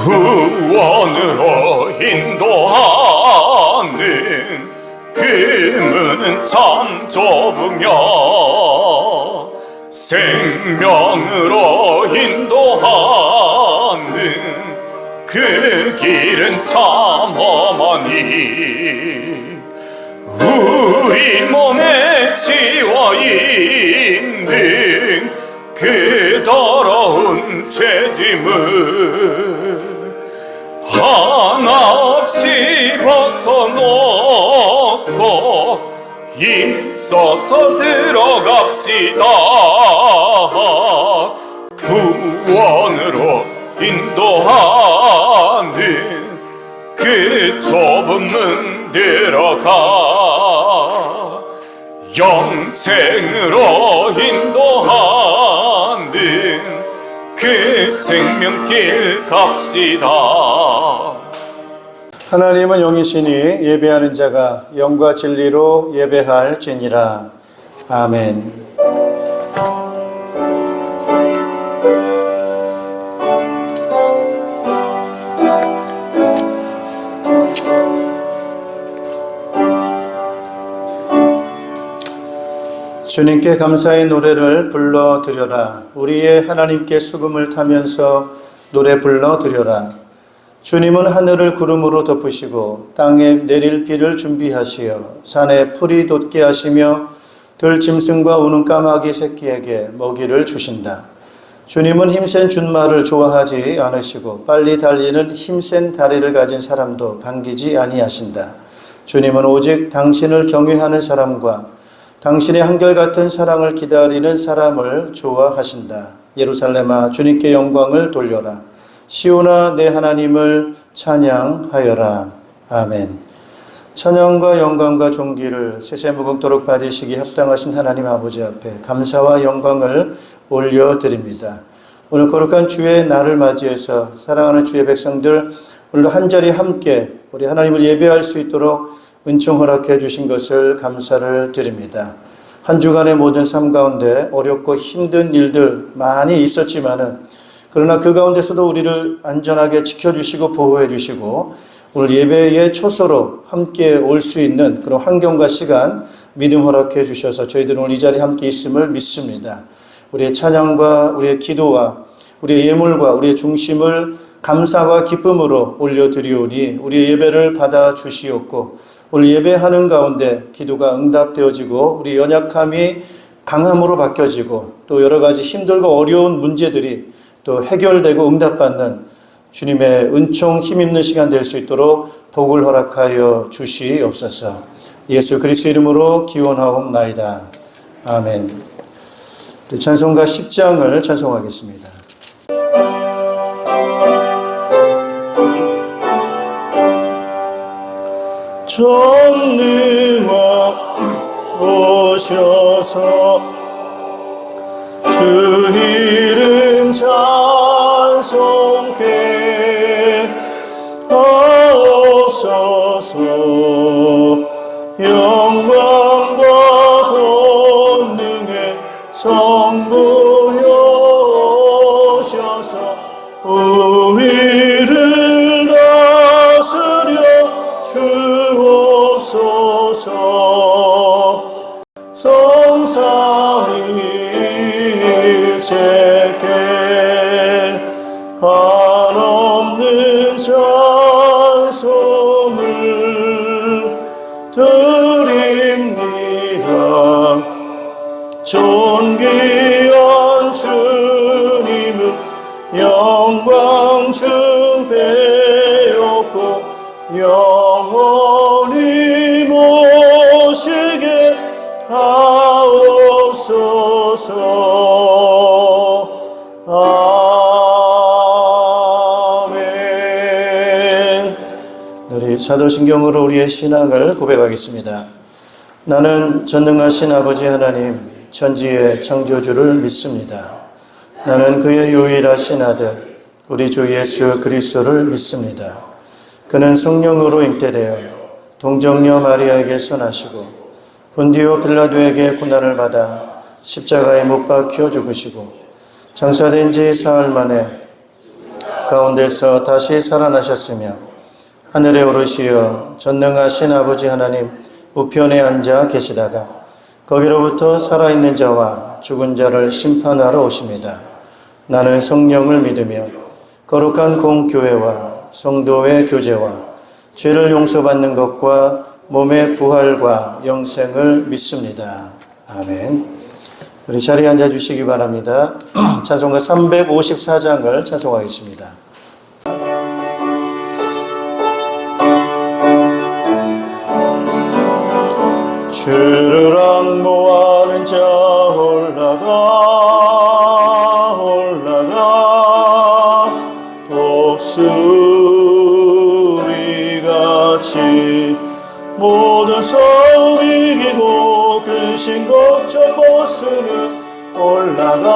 구원으로 인도하는 그 문은 참 좁으며 생명으로 인도하는 그 길은 참 험하니 우리 몸에 지워 있는 그 더러운 죄짐을 하나 없이 벗어놓고 힘써서 들어갑시다. 구원으로 인도하는 그 좁은 문 들어가 영생으로 인도하는 그 생명길 갑시다. 하나님은 영이시니 예배하는 자가 영과 진리로 예배할지니라. 아멘. 주님께 감사의 노래를 불러드려라. 우리의 하나님께 수금을 타면서 노래 불러드려라. 주님은 하늘을 구름으로 덮으시고 땅에 내릴 비를 준비하시어 산에 풀이 돋게 하시며 들짐승과 우는 까마귀 새끼에게 먹이를 주신다. 주님은 힘센 준말을 좋아하지 않으시고 빨리 달리는 힘센 다리를 가진 사람도 반기지 아니하신다. 주님은 오직 당신을 경외하는 사람과 당신의 한결같은 사랑을 기다리는 사람을 좋아하신다. 예루살렘아, 주님께 영광을 돌려라. 시온아, 내 하나님을 찬양하여라. 아멘. 찬양과 영광과 존귀를 세세무궁토록 받으시기 합당하신 하나님 아버지 앞에 감사와 영광을 올려드립니다. 오늘 거룩한 주의 날을 맞이해서 사랑하는 주의 백성들 오늘 한자리 함께 우리 하나님을 예배할 수 있도록 은총 허락해 주신 것을 감사를 드립니다. 한 주간의 모든 삶 가운데 어렵고 힘든 일들 많이 있었지만은 그러나 그 가운데서도 우리를 안전하게 지켜주시고 보호해 주시고 오늘 예배의 초소로 함께 올 수 있는 그런 환경과 시간 믿음 허락해 주셔서 저희들은 오늘 이 자리에 함께 있음을 믿습니다. 우리의 찬양과 우리의 기도와 우리의 예물과 우리의 중심을 감사와 기쁨으로 올려드리오니 우리의 예배를 받아 주시옵고 오늘 예배하는 가운데 기도가 응답되어지고 우리 연약함이 강함으로 바뀌어지고 또 여러 가지 힘들고 어려운 문제들이 또 해결되고 응답받는 주님의 은총 힘있는 시간 될 수 있도록 복을 허락하여 주시옵소서. 예수 그리스도 이름으로 기원하옵나이다. 아멘. 찬송가 10장을 찬송하겠습니다. 전능왕 오셔서 주 이름 찬송케 하옵소서. 영광과 권능의 성부여셔서 우리를 다스려 주옵소서. 성삼일체께 한없는 찬송을 드립니다. 존귀한 주님을 영광 중배였고 영원히 모시게 하옵소서. 아멘. 우리 사도신경으로 우리의 신앙을 고백하겠습니다. 나는 전능하신 아버지 하나님 천지의 창조주를 믿습니다. 나는 그의 유일하신 아들 우리 주 예수 그리스도를 믿습니다. 그는 성령으로 잉태되어 동정녀 마리아에게서 나시고 본디오 빌라도에게 고난을 받아 십자가에 못 박혀 죽으시고 장사된 지 사흘 만에 가운데서 다시 살아나셨으며 하늘에 오르시어 전능하신 아버지 하나님 우편에 앉아 계시다가 거기로부터 살아있는 자와 죽은 자를 심판하러 오십니다. 나는 성령을 믿으며 거룩한 공교회와 성도의 교제와 죄를 용서받는 것과 몸의 부활과 영생을 믿습니다. 아멘. 우리 자리에 앉아주시기 바랍니다. 찬송가 354장을 찬송하겠습니다. 주를 앙모하는 자 올라가 독수리같이 모든 성 이기고 근심 걱정 벗으는 올라가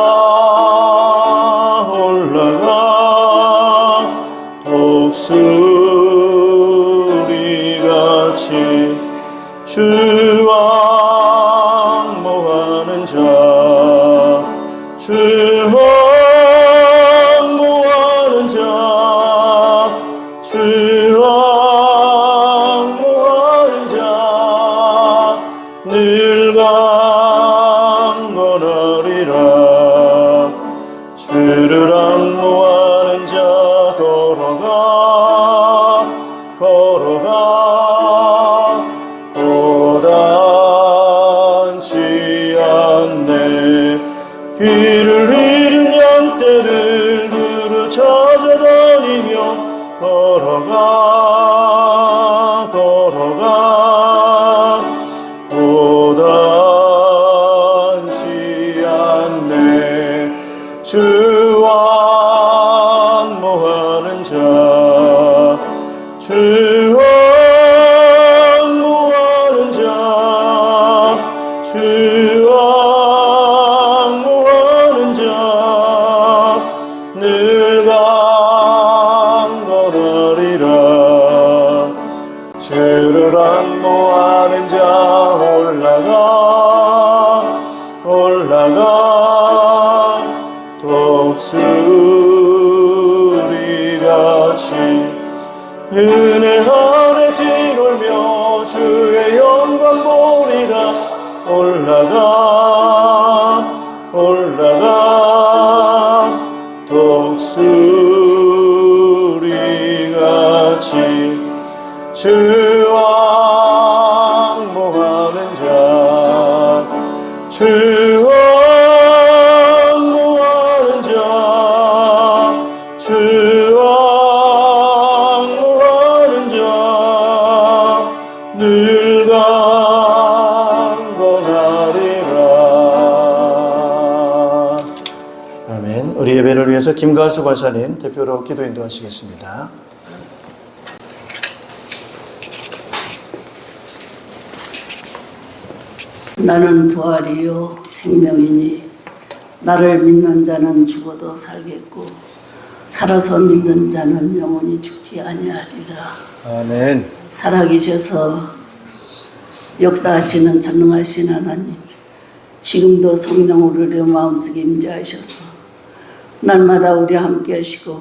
독수리같이 주 앙모하는 자 주 앙모하는 자 주 앙모하는 자 늘 강건하리라. 주를 앙모하는 자 걸어가 고단치 않네. 길을 잃은 양떼를 두루 찾아다니며 걸어가 고단치 않네. 주 앙모하는 자 주 앙모하는 자 주 앙모하는 자 늘 강건하리라. 주를 앙모하는 자 올라가 독수리같이 은혜 안에 뛰놀며 주의 영광 보리라. 올라가 독수리같이 주 앙모하는 자 주 앙모하는 자 주 앙모하는 자 늘 강건하리라. 아멘. 우리 예배를 위해서 김가수 권사님 대표로 기도 인도하시겠습니다. 나는 부활이요 생명이니 나를 믿는 자는 죽어도 살겠고 살아서 믿는 자는 영원히 죽지 아니하리라. 아멘. 살아계셔서 역사하시는 전능하신 하나님, 지금도 성령으로 우리 마음속에 임재하셔서 날마다 우리와 함께 하시고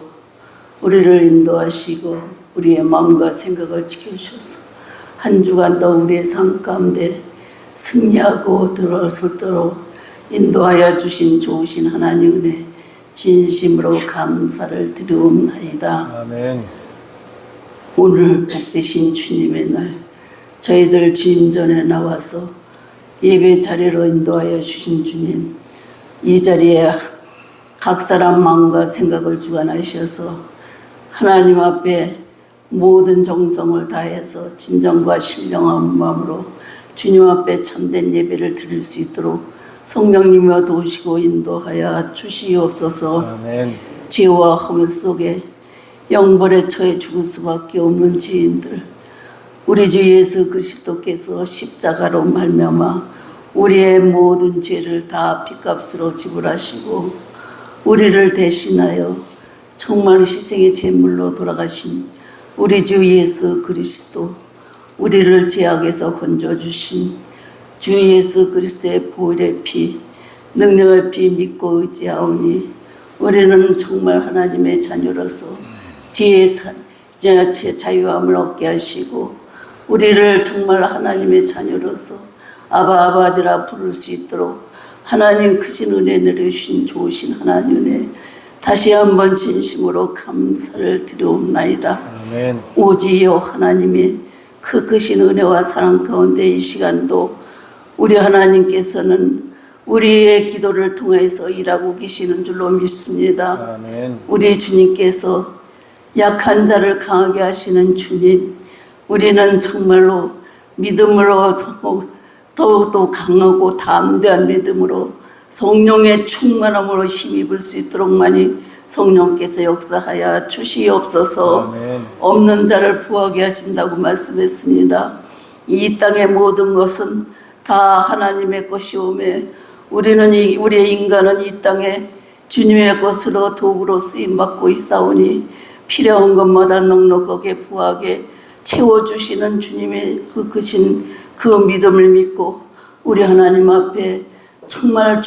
우리를 인도하시고 우리의 마음과 생각을 지켜주셔서 한 주간도 우리의 삶 가운데 승리하고 들어설도록 인도하여 주신 좋으신 하나님 은혜 진심으로 감사를 드리옵나이다. 아멘. 오늘 복되신 주님의 날 저희들 주님 전에 나와서 예배 자리로 인도하여 주신 주님, 이 자리에 각 사람 마음과 생각을 주관하셔서 하나님 앞에 모든 정성을 다해서 진정과 신령한 마음으로 주님 앞에 참된 예배를 드릴 수 있도록 성령님과 도우시고 인도하여 주시옵소서. 아멘. 죄와 허물 속에 영벌에 처해 죽을 수밖에 없는 죄인들, 우리 주 예수 그리스도께서 십자가로 말미암아 우리의 모든 죄를 다 핏값으로 지불하시고 우리를 대신하여 정말 희생의 제물로 돌아가신 우리 주 예수 그리스도, 우리를 죄악에서 건져주신 주 예수 그리스도의 보혈의 피, 능력의 피 믿고 의지하오니 우리는 정말 하나님의 자녀로서 뒤에 자유함을 얻게 하시고 우리를 정말 하나님의 자녀로서 아버지라 부를 수 있도록 하나님 크신 은혜 내려주신 좋으신 하나님 은혜 다시 한번 진심으로 감사를 드려옵나이다. 아멘. 오지요 하나님의 그 크신 은혜와 사랑 가운데 이 시간도 우리 하나님께서는 우리의 기도를 통해서 일하고 계시는 줄로 믿습니다. 아멘. 우리 주님께서 약한 자를 강하게 하시는 주님, 우리는 정말로 믿음으로 더욱더 강하고 담대한 믿음으로 성령의 충만함으로 힘입을 수 있도록만이 성령께서 역사하여 주시옵소서. 아멘. 없는 자를 부하게 하신다고 말씀했습니다. 이 땅의 모든 것은 다 하나님의 것이오매 우리의 인간은 이 땅에 주님의 것으로 도구로 쓰임받고 있사오니 필요한 것마다 넉넉하게 부하게 채워주시는 주님의 그 크신 그 믿음을 믿고 우리 하나님 앞에 정말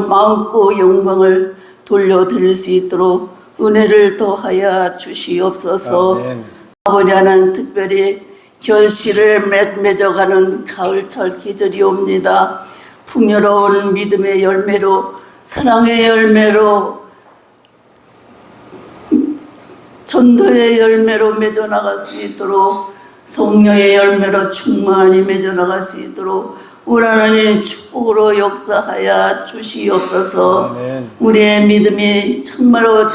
마음고 영광을 돌려드릴 수 있도록 은혜를 더하여 주시옵소서. 아멘. 아버지 하나님 특별히 결실을 맺어가는 가을철 계절이 옵니다. 풍요로운 믿음의 열매로 사랑의 열매로 전도의 열매로 맺어나갈 수 있도록 성령의 열매로 충만히 맺어나갈 수 있도록 우리 하나님 축복으로 역사하여 주시옵소서. 아멘. 우리의 믿음이 정말로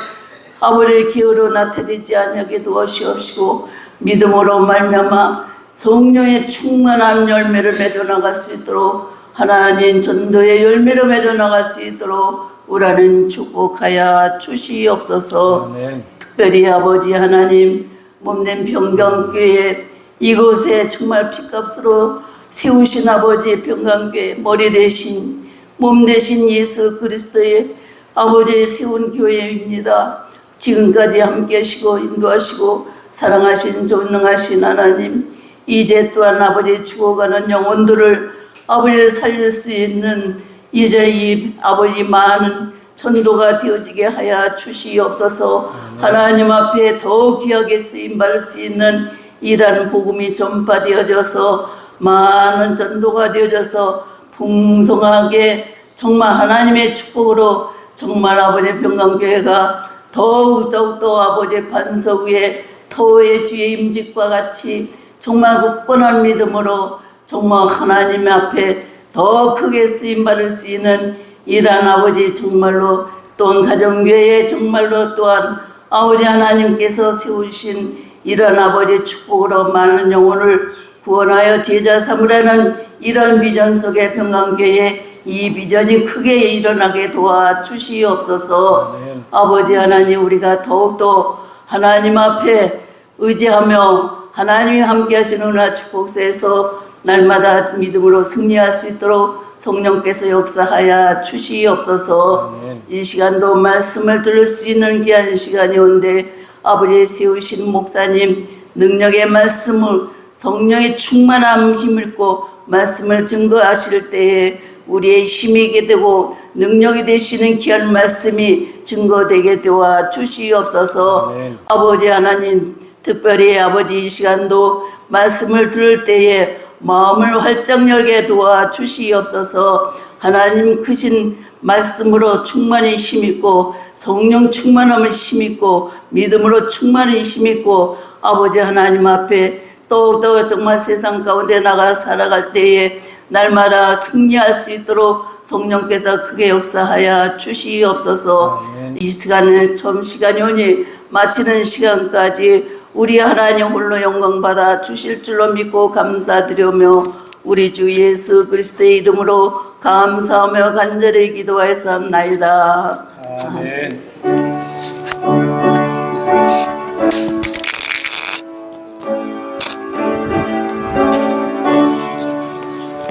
아버지의 기회로 나타내지 아니하게 도와주시옵시고 믿음으로 말미암아 성령의 충만한 열매를 맺어나갈 수 있도록 하나님 전도의 열매로 맺어나갈 수 있도록 우리 하나님 축복하여 주시옵소서. 아멘. 특별히 아버지 하나님 몸된 평강교회 이곳에 정말 피값으로 세우신 아버지의 평강교회 머리 대신 몸 대신 예수 그리스도의 아버지의 세운 교회입니다. 지금까지 함께 하시고 인도하시고 사랑하신 전능하신 하나님 이제 또한 아버지 죽어가는 영혼들을 아버지 살릴 수 있는 이제 이 아버지 많은 전도가 되어지게 하여 주시옵소서. 하나님 앞에 더 귀하게 쓰임받을 수 있는 이러한 복음이 전파되어져서 많은 전도가 되어져서 풍성하게 정말 하나님의 축복으로 정말 아버지의 평강교회가 더욱더 아버지의 반석 위에 터의 주의 임직과 같이 정말 굳건한 믿음으로 정말 하나님 앞에 더 크게 쓰임받을 수 있는 이러한 아버지 정말로 또한 가정교회에 정말로 또한 아버지 하나님께서 세우신 이런 아버지 축복으로 많은 영혼을 구원하여 제자 삼으라는 이런 비전 속의 평강교회 이 비전이 크게 일어나게 도와주시옵소서. 아멘. 아버지 하나님 우리가 더욱더 하나님 앞에 의지하며 하나님이 함께 하시는 은혜 축복세에서 날마다 믿음으로 승리할 수 있도록 성령께서 역사하여 주시옵소서. 아멘. 이 시간도 말씀을 들을 수 있는 귀한 시간이 온데 아버지 세우신 목사님 능력의 말씀을 성령의 충만함 힘입고 말씀을 증거하실 때에 우리의 힘이게 되고 능력이 되시는 귀한 말씀이 증거되게 되어 주시옵소서. 아멘. 아버지 하나님 특별히 아버지 이 시간도 말씀을 들을 때에 마음을 활짝 열게 도와 주시옵소서. 하나님 크신 말씀으로 충만히 힘있고 성령 충만함을 힘있고 믿음으로 충만히 힘있고 아버지 하나님 앞에 또 정말 세상 가운데 나가 살아갈 때에 날마다 승리할 수 있도록 성령께서 크게 역사하여 주시옵소서. 아멘. 이 시간에 좀 시간이 오니 마치는 시간까지 우리 하나님 홀로 영광 받아 주실 줄로 믿고 감사드리며 우리 주 예수 그리스도의 이름으로 감사하며 간절히 기도하였사옵나이다. 아멘.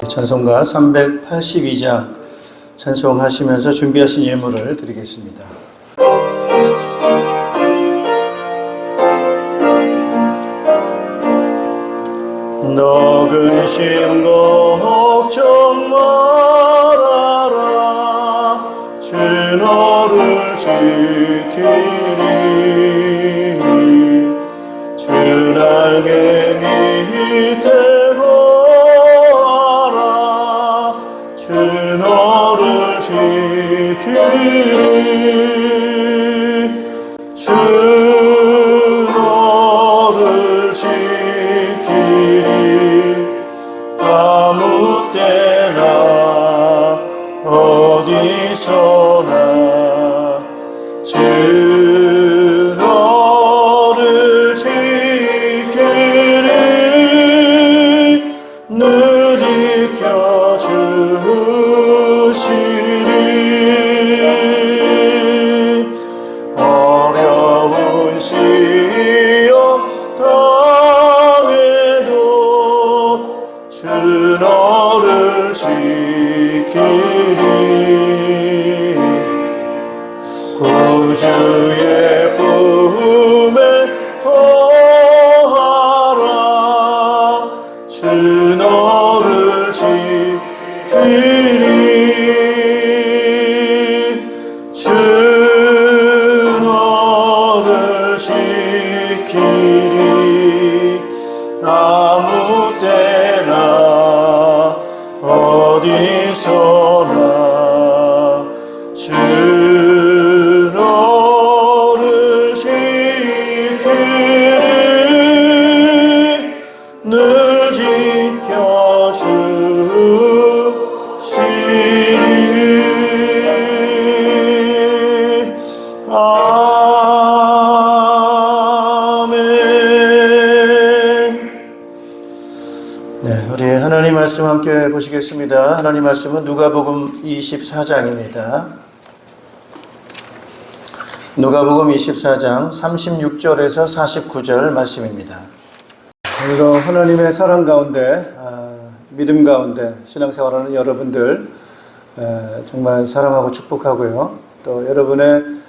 찬송가 382장 찬송하시면서 준비하신 예물을 드리겠습니다. 너 근심 걱정 말아라 주 너를 지키리 날개 밑에 거하라 주 너를 지키리 주 너를 지키리 아무 때나 어디서나 주 너를 지키리 늘 지켜주시리 어려운 시험 당해도 주 너를 지키리 구주의 품에 거하라 주 너를 지키리 주 너를 지키리 아무 때나 어디서나 주 너를 지키리 늘 지켜주시리 아멘. 네, 우리 하나님 말씀 함께 보시겠습니다. 하나님 말씀은 누가복음 24장입니다. 누가복음 24장 36절에서 49절 말씀입니다. 오늘도 하나님의 사랑 가운데, 믿음 가운데 신앙생활하는 여러분들 정말 사랑하고 축복하고요. 또 여러분의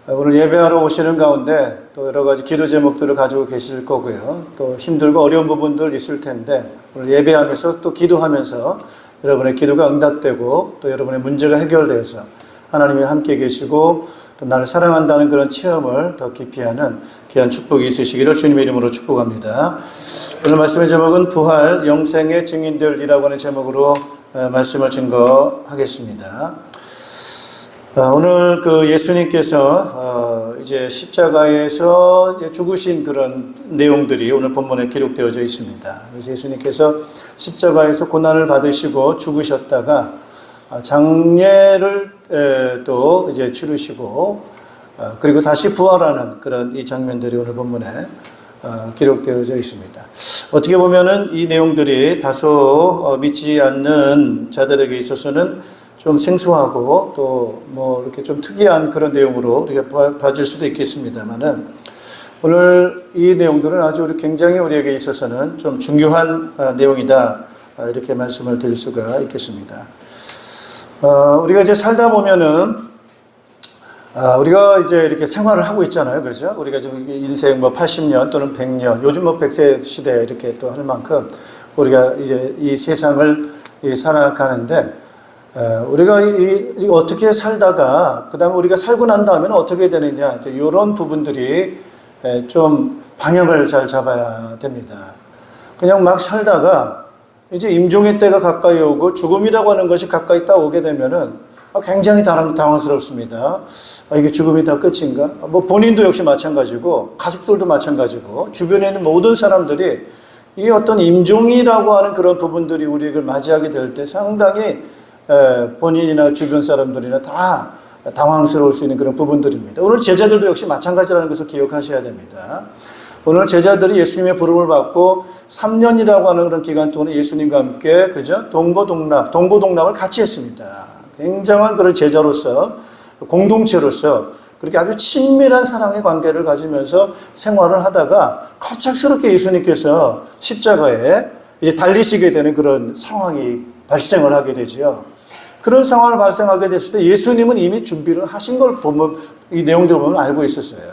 오늘 예배하러 오시는 가운데 또 여러 가지 기도 제목들을 가지고 계실 거고요. 또 힘들고 어려운 부분들 있을 텐데 오늘 예배하면서 또 기도하면서 여러분의 기도가 응답되고 또 여러분의 문제가 해결돼서 하나님이 함께 계시고 또 나를 사랑한다는 그런 체험을 더 깊이 하는 귀한 축복이 있으시기를 주님의 이름으로 축복합니다. 오늘 말씀의 제목은 부활 영생의 증인들이라고 하는 제목으로 말씀을 증거하겠습니다. 오늘 그 예수님께서 이제 십자가에서 죽으신 그런 내용들이 오늘 본문에 기록되어져 있습니다. 그래서 예수님께서 십자가에서 고난을 받으시고 죽으셨다가 장례를 또 이제 치르시고 그리고 다시 부활하는 그런 이 장면들이 오늘 본문에 기록되어져 있습니다. 어떻게 보면은 이 내용들이 다소 믿지 않는 자들에게 있어서는 좀 생소하고 또 뭐 이렇게 좀 특이한 그런 내용으로 우리가 봐줄 수도 있겠습니다만은 오늘 이 내용들은 아주 굉장히 우리에게 있어서는 좀 중요한 내용이다 이렇게 말씀을 드릴 수가 있겠습니다. 우리가 이제 살다 보면은 우리가 이제 이렇게 생활을 하고 있잖아요, 그죠? 우리가 지금 인생 뭐 80년 또는 100년, 요즘 뭐 100세 시대 이렇게 또 할 만큼 우리가 이제 이 세상을 살아가는데 우리가 어떻게 살다가 그 다음에 우리가 살고 난 다음에는 어떻게 되느냐 이런 부분들이 좀 방향을 잘 잡아야 됩니다. 그냥 막 살다가 이제 임종의 때가 가까이 오고 죽음이라고 하는 것이 가까이 딱 오게 되면은 굉장히 당황스럽습니다. 이게 죽음이 다 끝인가? 뭐 본인도 역시 마찬가지고 가족들도 마찬가지고 주변에 있는 모든 사람들이 이 어떤 임종이라고 하는 그런 부분들이 우리를 맞이하게 될 때 상당히 본인이나 주변 사람들이나 다 당황스러울 수 있는 그런 부분들입니다. 오늘 제자들도 역시 마찬가지라는 것을 기억하셔야 됩니다. 오늘 제자들이 예수님의 부름을 받고 3년이라고 하는 그런 기간 동안 예수님과 함께 그죠? 동고동락을 같이 했습니다. 굉장한 그런 제자로서 공동체로서 그렇게 아주 친밀한 사랑의 관계를 가지면서 생활을 하다가 갑작스럽게 예수님께서 십자가에 이제 달리시게 되는 그런 상황이 발생을 하게 되죠. 그런 상황을 발생하게 됐을 때 예수님은 이미 준비를 하신 걸 보면 이 내용들을 보면 알고 있었어요.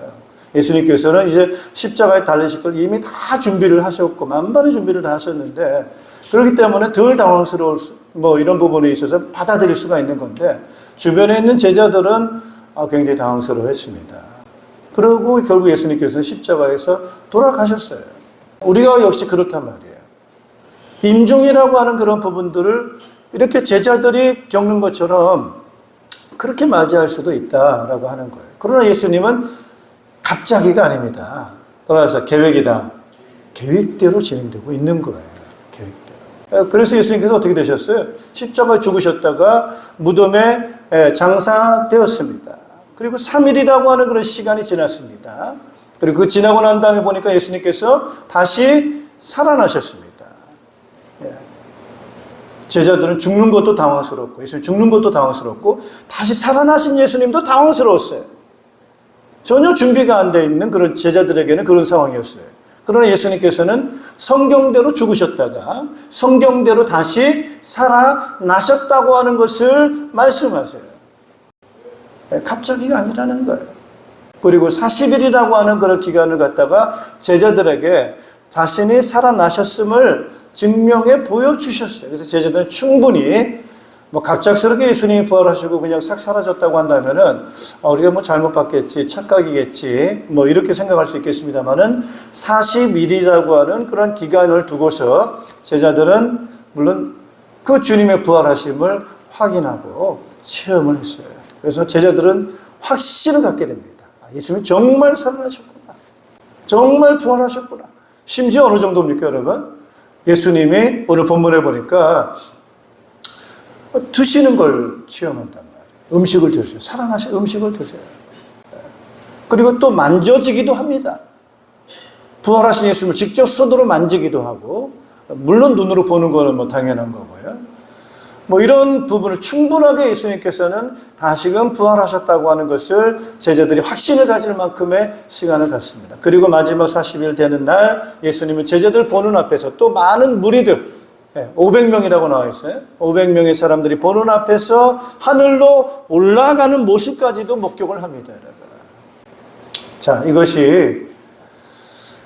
예수님께서는 이제 십자가에 달리실 걸 이미 다 준비를 하셨고 만반의 준비를 다 하셨는데 그렇기 때문에 덜 당황스러울 뭐 이런 부분에 있어서 받아들일 수가 있는 건데 주변에 있는 제자들은 굉장히 당황스러워했습니다. 그리고 결국 예수님께서는 십자가에서 돌아가셨어요. 우리가 역시 그렇단 말이에요. 임종이라고 하는 그런 부분들을 이렇게 제자들이 겪는 것처럼 그렇게 맞이할 수도 있다라고 하는 거예요. 그러나 예수님은 갑자기가 아닙니다. 따라서 계획이다. 계획대로 진행되고 있는 거예요. 계획대로. 그래서 예수님께서 어떻게 되셨어요? 십자가에 죽으셨다가 무덤에 장사되었습니다. 그리고 3일이라고 하는 그런 시간이 지났습니다. 그리고 그 지나고 난 다음에 보니까 예수님께서 다시 살아나셨습니다. 제자들은 죽는 것도 당황스럽고, 예수님 죽는 것도 당황스럽고, 다시 살아나신 예수님도 당황스러웠어요. 전혀 준비가 안 돼 있는 그런 제자들에게는 그런 상황이었어요. 그러나 예수님께서는 성경대로 죽으셨다가 성경대로 다시 살아나셨다고 하는 것을 말씀하세요. 갑자기가 아니라는 거예요. 그리고 40일이라고 하는 그런 기간을 갖다가 제자들에게 자신이 살아나셨음을 증명해 보여주셨어요. 그래서 제자들은 충분히 갑작스럽게 예수님이 부활하시고 그냥 싹 사라졌다고 한다면은 우리가 잘못 봤겠지, 착각이겠지, 이렇게 생각할 수 있겠습니다만은 40일이라고 하는 그런 기간을 두고서 제자들은 물론 그 주님의 부활하심을 확인하고 체험을 했어요. 그래서 제자들은 확신을 갖게 됩니다. 예수님이 정말 살아나셨구나. 정말 부활하셨구나. 심지어 어느 정도입니까, 여러분? 예수님이 오늘 본문에 보니까 드시는 걸 체험한단 말이에요. 음식을 드세요. 살아나신 음식을 드세요. 그리고 또 만져지기도 합니다. 부활하신 예수님을 직접 손으로 만지기도 하고, 물론 눈으로 보는 거는 당연한 거고요. 이런 부분을 충분하게 예수님께서는 다시금 부활하셨다고 하는 것을 제자들이 확신을 가질 만큼의 시간을 갖습니다. 그리고 마지막 40일 되는 날 예수님은 제자들 보는 앞에서 또 많은 무리들, 500명이라고 나와 있어요. 500명의 사람들이 보는 앞에서 하늘로 올라가는 모습까지도 목격을 합니다, 여러분. 자, 이것이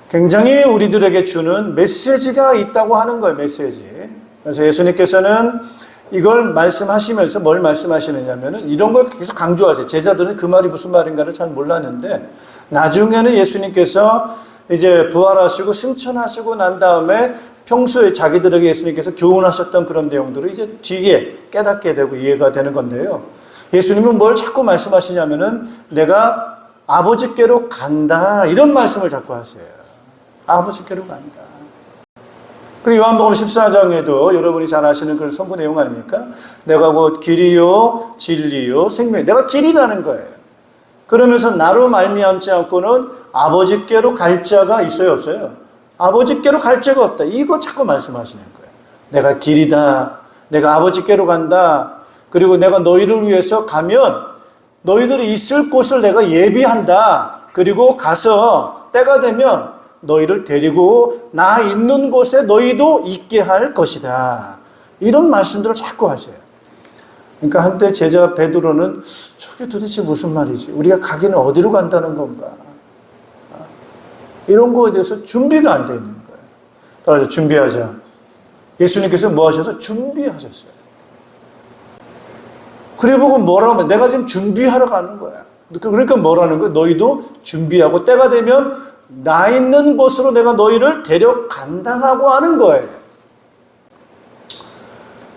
굉장히 우리들에게 주는 메시지가 있다고 하는 거예요, 메시지. 그래서 예수님께서는 이걸 말씀하시면서 뭘 말씀하시느냐면은 이런 걸 계속 강조하세요. 제자들은 그 말이 무슨 말인가를 잘 몰랐는데 나중에는 예수님께서 이제 부활하시고 승천하시고 난 다음에 평소에 자기들에게 예수님께서 교훈하셨던 그런 내용들을 이제 뒤에 깨닫게 되고 이해가 되는 건데요. 예수님은 뭘 자꾸 말씀하시냐면은 내가 아버지께로 간다 이런 말씀을 자꾸 하세요. 아버지께로 간다. 그리고 요한복음 14장에도 여러분이 잘 아시는 그런 선구 내용 아닙니까? 내가 곧 길이요 진리요 생명. 내가 길이라는 거예요. 그러면서 나로 말미암지 않고는 아버지께로 갈 자가 있어요, 없어요? 아버지께로 갈 자가 없다. 이거 자꾸 말씀하시는 거예요. 내가 길이다. 내가 아버지께로 간다. 그리고 내가 너희를 위해서 가면 너희들이 있을 곳을 내가 예비한다. 그리고 가서 때가 되면 너희를 데리고 나 있는 곳에 너희도 있게 할 것이다. 이런 말씀들을 자꾸 하세요. 그러니까 한때 제자 베드로는 저게 도대체 무슨 말이지? 우리가 가기는 어디로 간다는 건가? 이런 거에 대해서 준비가 안 돼 있는 거예요. 따라서 준비하자. 예수님께서 뭐 하셔서? 준비하셨어요. 그래 보고 뭐라고 하면 내가 지금 준비하러 가는 거야. 그러니까 뭐라는 거야? 너희도 준비하고 때가 되면 나 있는 곳으로 내가 너희를 데려간다라고 하는 거예요.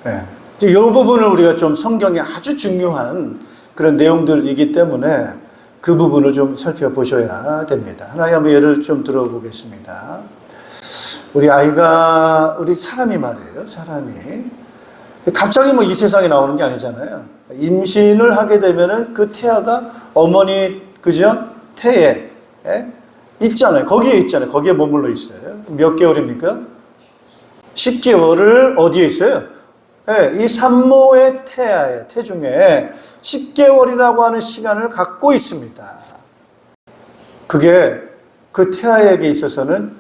네. 이 부분을 우리가 좀 성경에 아주 중요한 그런 내용들이기 때문에 그 부분을 좀 살펴보셔야 됩니다. 하나의 한번 예를 좀 들어보겠습니다. 우리 사람이 말이에요. 사람이. 갑자기 이 세상에 나오는 게 아니잖아요. 임신을 하게 되면은 그 태아가 어머니, 그죠? 태에 있잖아요. 거기에 있잖아요. 거기에 머물러 있어요. 몇 개월입니까? 10개월을 어디에 있어요? 이 산모의 태중에 10개월이라고 하는 시간을 갖고 있습니다. 그게 그 태아에게 있어서는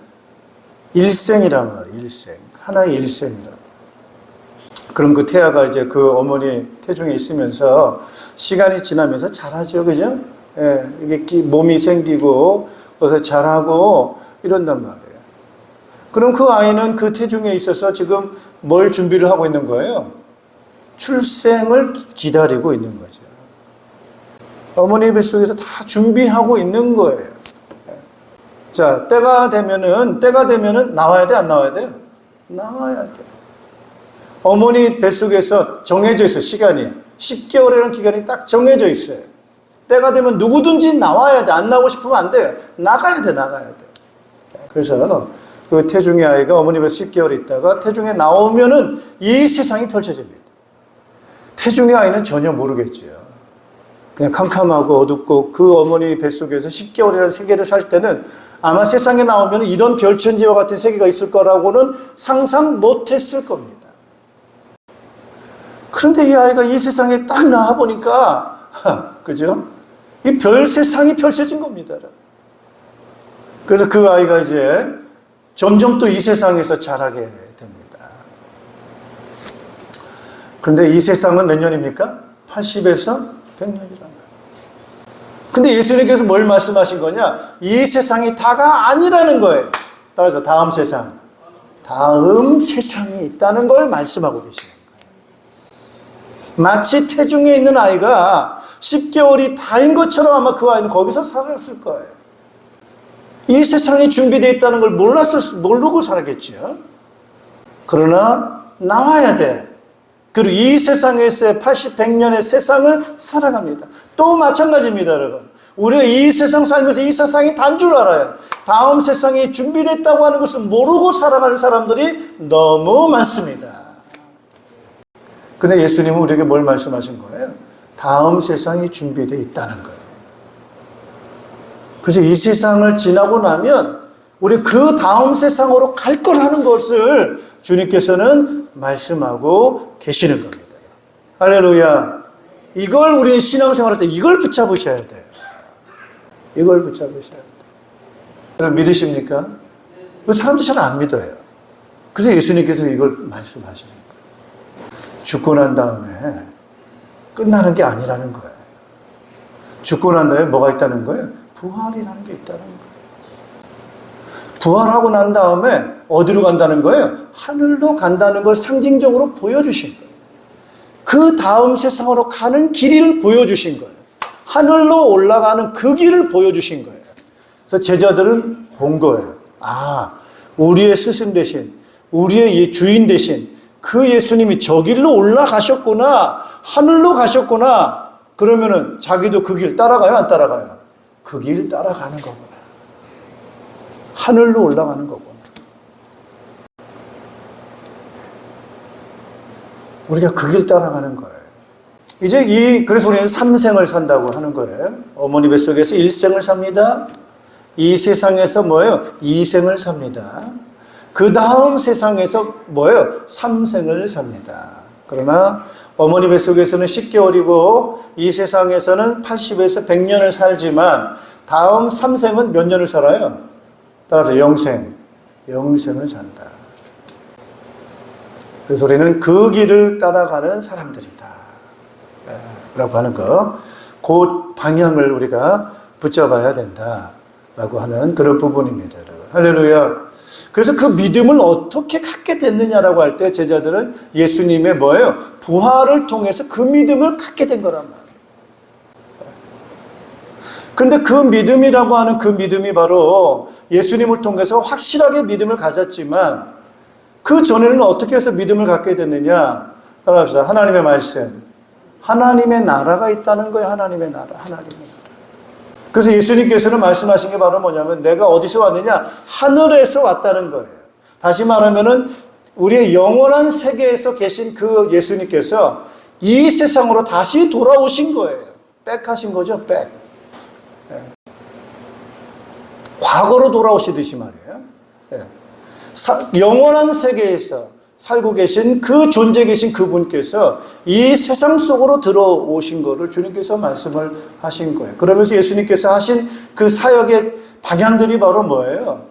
일생이란 말이에요. 일생. 하나의 일생이라고. 그럼 그 태아가 이제 그 어머니 태중에 있으면서 시간이 지나면서 자라죠. 그죠? 이게 몸이 생기고 그래서 자라고 이런단 말이에요. 그럼 그 아이는 그 태중에 있어서 지금 뭘 준비를 하고 있는 거예요? 출생을 기다리고 있는 거죠. 어머니 뱃속에서 다 준비하고 있는 거예요. 자, 때가 되면은 나와야 돼, 안 나와야 돼요? 나와야 돼. 어머니 뱃속에서 정해져 있어, 시간이. 10개월이라는 기간이 딱 정해져 있어요. 때가 되면 누구든지 나와야 돼. 안 나오고 싶으면 안 돼요. 나가야 돼. 그래서 그 태중의 아이가 어머니 뱃 10개월 있다가 태중에 나오면은 이 세상이 펼쳐집니다. 태중의 아이는 전혀 모르겠죠. 그냥 캄캄하고 어둡고 그 어머니 뱃속에서 10개월이라는 세계를 살 때는 아마 세상에 나오면 이런 별천지와 같은 세계가 있을 거라고는 상상 못했을 겁니다. 그런데 이 아이가 이 세상에 딱 나와보니까 그죠? 이 별 세상이 펼쳐진 겁니다. 그래서 그 아이가 이제 점점 또 이 세상에서 자라게 됩니다. 그런데 이 세상은 몇 년입니까? 80에서 100년이라는 거예요. 근데 예수님께서 뭘 말씀하신 거냐? 이 세상이 다가 아니라는 거예요. 따라서 다음 세상이 있다는 걸 말씀하고 계시는 거예요. 마치 태중에 있는 아이가 10개월이 다인 것처럼 아마 그 아이는 거기서 살았을 거예요. 이 세상이 준비되어 있다는 걸 모르고 살았겠죠. 그러나 나와야 돼. 그리고 이 세상에서의 80, 100년의 세상을 살아갑니다. 또 마찬가지입니다, 여러분. 우리가 이 세상 살면서 이 세상이 단 줄 알아요. 다음 세상이 준비됐다고 하는 것을 모르고 살아가는 사람들이 너무 많습니다. 근데 예수님은 우리에게 뭘 말씀하신 거예요? 다음 세상이 준비되어 있다는 거예요. 그래서 이 세상을 지나고 나면 우리 그 다음 세상으로 갈 거라는 것을 주님께서는 말씀하고 계시는 겁니다. 할렐루야. 이걸 우리 신앙생활 할 때 이걸 붙잡으셔야 돼요. 이걸 붙잡으셔야 돼요. 여러분 믿으십니까? 사람들이 잘 안 믿어요. 그래서 예수님께서 이걸 말씀하시는 거예요. 죽고 난 다음에 끝나는 게 아니라는 거예요. 죽고 난 다음에 뭐가 있다는 거예요? 부활이라는 게 있다는 거예요. 부활하고 난 다음에 어디로 간다는 거예요? 하늘로 간다는 걸 상징적으로 보여주신 거예요. 그 다음 세상으로 가는 길을 보여주신 거예요. 하늘로 올라가는 그 길을 보여주신 거예요. 그래서 제자들은 본 거예요. 아, 우리의 스승 대신, 우리의 주인 대신 그 예수님이 저 길로 올라가셨구나, 하늘로 가셨구나. 그러면은 자기도 그 길 따라가요, 안 따라가요? 그 길 따라가는 거구나. 하늘로 올라가는 거구나. 우리가 그 길 따라가는 거예요. 이제 그래서 우리는 3생을 산다고 하는 거예요. 어머니 뱃속에서 1생을 삽니다. 이 세상에서 뭐예요? 2생을 삽니다. 그 다음 세상에서 뭐예요? 3생을 삽니다. 그러나 어머니 뱃속에서는 10개월이고 이 세상에서는 80에서 100년을 살지만 다음 3생은 몇 년을 살아요? 따라서 영생을 산다. 그래서 우리는 그 길을 따라가는 사람들이다 라고 하는 것, 그 방향을 우리가 붙잡아야 된다라고 하는 그런 부분입니다. 여러분. 할렐루야. 그래서 그 믿음을 어떻게 갖게 됐느냐라고 할 때 제자들은 예수님의 뭐예요? 부활을 통해서 그 믿음을 갖게 된 거란 말이에요. 그런데 그 믿음이라고 하는 그 믿음이 바로 예수님을 통해서 확실하게 믿음을 가졌지만 그 전에는 어떻게 해서 믿음을 갖게 됐느냐? 따라합시다. 하나님의 말씀. 하나님의 나라가 있다는 거예요. 하나님의 나라. 그래서 예수님께서는 말씀하신 게 바로 뭐냐면 내가 어디서 왔느냐? 하늘에서 왔다는 거예요. 다시 말하면은 우리의 영원한 세계에서 계신 그 예수님께서 이 세상으로 다시 돌아오신 거예요. 백하신 거죠. 백. 과거로 돌아오시듯이 말이에요. 영원한 세계에서 살고 계신 그 존재 계신 그분께서 이 세상 속으로 들어오신 거를 주님께서 말씀을 하신 거예요. 그러면서 예수님께서 하신 그 사역의 방향들이 바로 뭐예요?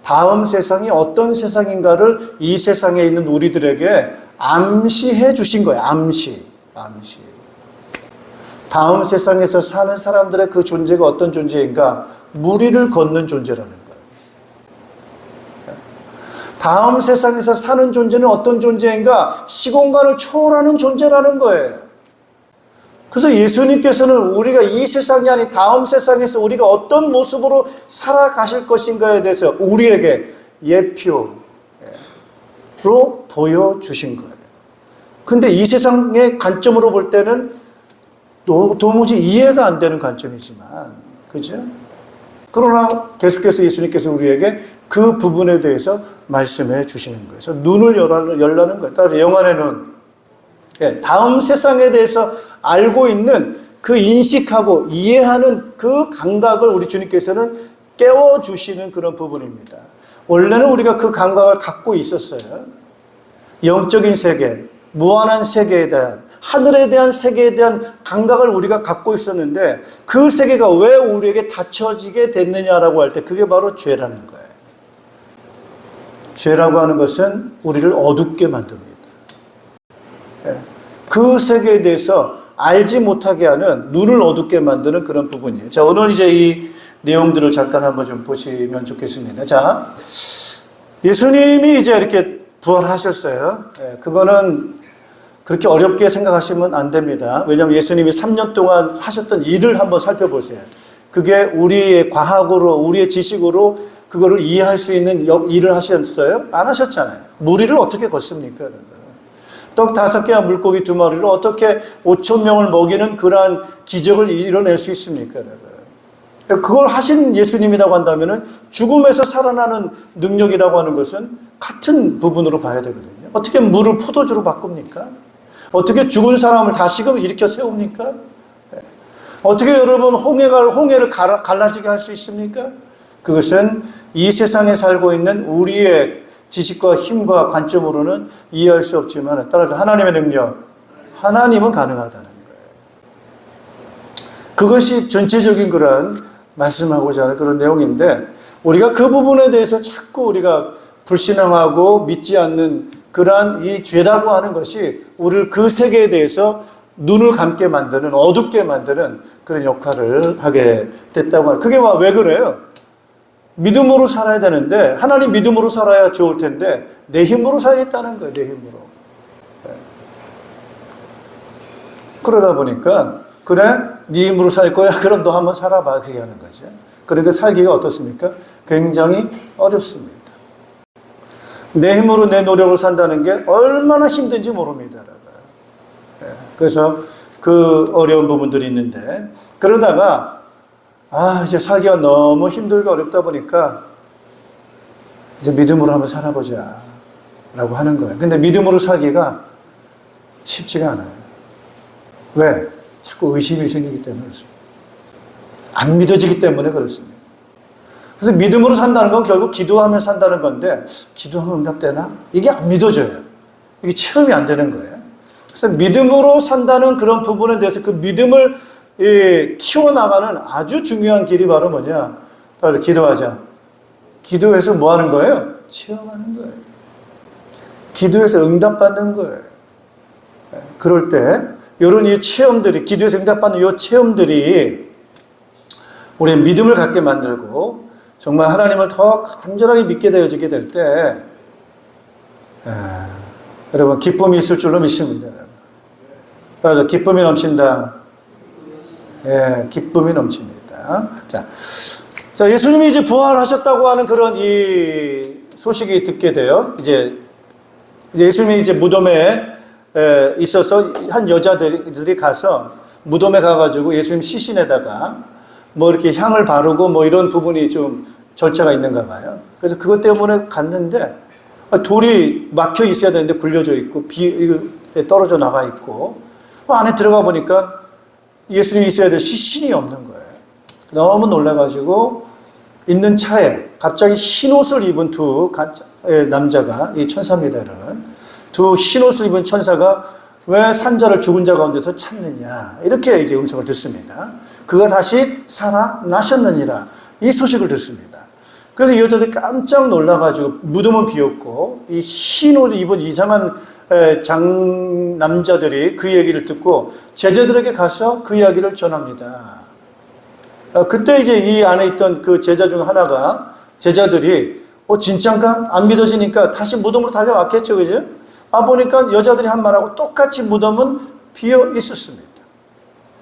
다음 세상이 어떤 세상인가를 이 세상에 있는 우리들에게 암시해 주신 거예요. 암시. 다음 세상에서 사는 사람들의 그 존재가 어떤 존재인가? 무리를 걷는 존재라는 거예요. 다음 세상에서 사는 존재는 어떤 존재인가? 시공간을 초월하는 존재라는 거예요. 그래서 예수님께서는 우리가 이 세상이 아닌 다음 세상에서 우리가 어떤 모습으로 살아가실 것인가에 대해서 우리에게 예표로 보여주신 거예요. 근데 이 세상의 관점으로 볼 때는 도무지 이해가 안 되는 관점이지만, 그죠? 그러나 계속해서 예수님께서 우리에게 그 부분에 대해서 말씀해 주시는 거예요. 그래서 눈을 열라는 거예요. 따라서 영안의 눈. 다음 세상에 대해서 알고 있는 그 인식하고 이해하는 그 감각을 우리 주님께서는 깨워주시는 그런 부분입니다. 원래는 우리가 그 감각을 갖고 있었어요. 영적인 세계, 무한한 세계에 대한, 하늘에 대한 세계에 대한 감각을 우리가 갖고 있었는데 그 세계가 왜 우리에게 닫혀지게 됐느냐라고 할 때 그게 바로 죄라는 거예요. 죄라고 하는 것은 우리를 어둡게 만듭니다. 그 세계에 대해서 알지 못하게 하는, 눈을 어둡게 만드는 그런 부분이에요. 자, 오늘 이제 이 내용들을 잠깐 한번 좀 보시면 좋겠습니다. 자, 예수님이 이제 이렇게 부활하셨어요. 그거는 그렇게 어렵게 생각하시면 안 됩니다. 왜냐하면 예수님이 3년 동안 하셨던 일을 한번 살펴보세요. 그게 우리의 과학으로, 우리의 지식으로 그거를 이해할 수 있는 일을 하셨어요? 안 하셨잖아요. 무리를 어떻게 걷습니까? 떡 5개와 물고기 2마리를 어떻게 5,000명을 먹이는 그러한 기적을 이뤄낼 수 있습니까? 그걸 하신 예수님이라고 한다면 죽음에서 살아나는 능력이라고 하는 것은 같은 부분으로 봐야 되거든요. 어떻게 물을 포도주로 바꿉니까? 어떻게 죽은 사람을 다시금 일으켜 세웁니까? 어떻게 여러분 홍해를 갈라지게 할 수 있습니까? 그것은 이 세상에 살고 있는 우리의 지식과 힘과 관점으로는 이해할 수 없지만 따라서 하나님의 능력, 하나님은 가능하다는 거예요. 그것이 전체적인 그런 말씀하고자 하는 그런 내용인데 우리가 그 부분에 대해서 자꾸 우리가 불신앙하고 믿지 않는 그러한 이 죄라고 하는 것이 우리를 그 세계에 대해서 눈을 감게 만드는, 어둡게 만드는 그런 역할을 하게 됐다고 하는. 그게 왜 그래요? 믿음으로 살아야 되는데 하나님 믿음으로 살아야 좋을 텐데 내 힘으로 살겠다는 거예요. 내 힘으로. 그러다 보니까 그래? 네 힘으로 살 거야? 그럼 너 한번 살아봐. 그렇게 하는 거죠. 그러니까 살기가 어떻습니까? 굉장히 어렵습니다. 내 힘으로 내 노력을 산다는 게 얼마나 힘든지 모릅니다. 그래서 그 어려운 부분들이 있는데 그러다가 이제 살기가 너무 힘들고 어렵다 보니까 이제 믿음으로 한번 살아보자 라고 하는 거예요. 근데 믿음으로 살기가 쉽지가 않아요. 왜? 자꾸 의심이 생기기 때문에 그렇습니다. 안 믿어지기 때문에 그렇습니다. 그래서 믿음으로 산다는 건 결국 기도하며 산다는 건데 기도하면 응답되나? 이게 안 믿어져요. 이게 체험이 안 되는 거예요. 그래서 믿음으로 산다는 그런 부분에 대해서 그 믿음을 키워나가는 아주 중요한 길이 바로 뭐냐? 바로 기도하자. 기도해서 뭐 하는 거예요? 체험하는 거예요. 기도해서 응답받는 거예요. 그럴 때 이런 이 체험들이, 기도해서 응답받는 이 체험들이 우리의 믿음을 갖게 만들고 정말 하나님을 더 간절하게 믿게 되어지게 될 때 여러분 기쁨이 있을 줄로 믿습니다. 여러분. 기쁨이 넘친다. 기쁨이 넘칩니다. 자, 예수님이 이제 부활하셨다고 하는 그런 이 소식이 듣게 돼요. 이제 예수님이 이제 무덤에 있어서 한 여자들이 가서 무덤에 가가지고 예수님 시신에다가 뭐 이렇게 향을 바르고 뭐 이런 부분이 좀 절차가 있는가 봐요. 그래서 그것 때문에 갔는데 돌이 막혀 있어야 되는데 굴려져 있고 비에 떨어져 나가 있고 안에 들어가 보니까 예수님이 있어야 될 시신이 없는 거예요. 너무 놀라가지고 있는 차에 갑자기 흰 옷을 입은 두 남자가, 이 천사입니다, 여러분. 두 흰 옷을 입은 천사가 왜 산자를 죽은 자 가운데서 찾느냐. 이렇게 이제 음성을 듣습니다. 그가 다시 살아나셨느니라. 이 소식을 듣습니다. 그래서 이 여자들이 깜짝 놀라가지고 무덤은 비었고 이 흰 옷을 입은 이상한 남자들이 그 얘기를 듣고 제자들에게 가서 그 이야기를 전합니다. 그때 이제 이 안에 있던 그 제자 중 하나가 제자들이 진짠가? 안 믿어지니까 다시 무덤으로 달려왔겠죠, 그죠? 보니까 여자들이 한 말하고 똑같이 무덤은 비어 있었습니다.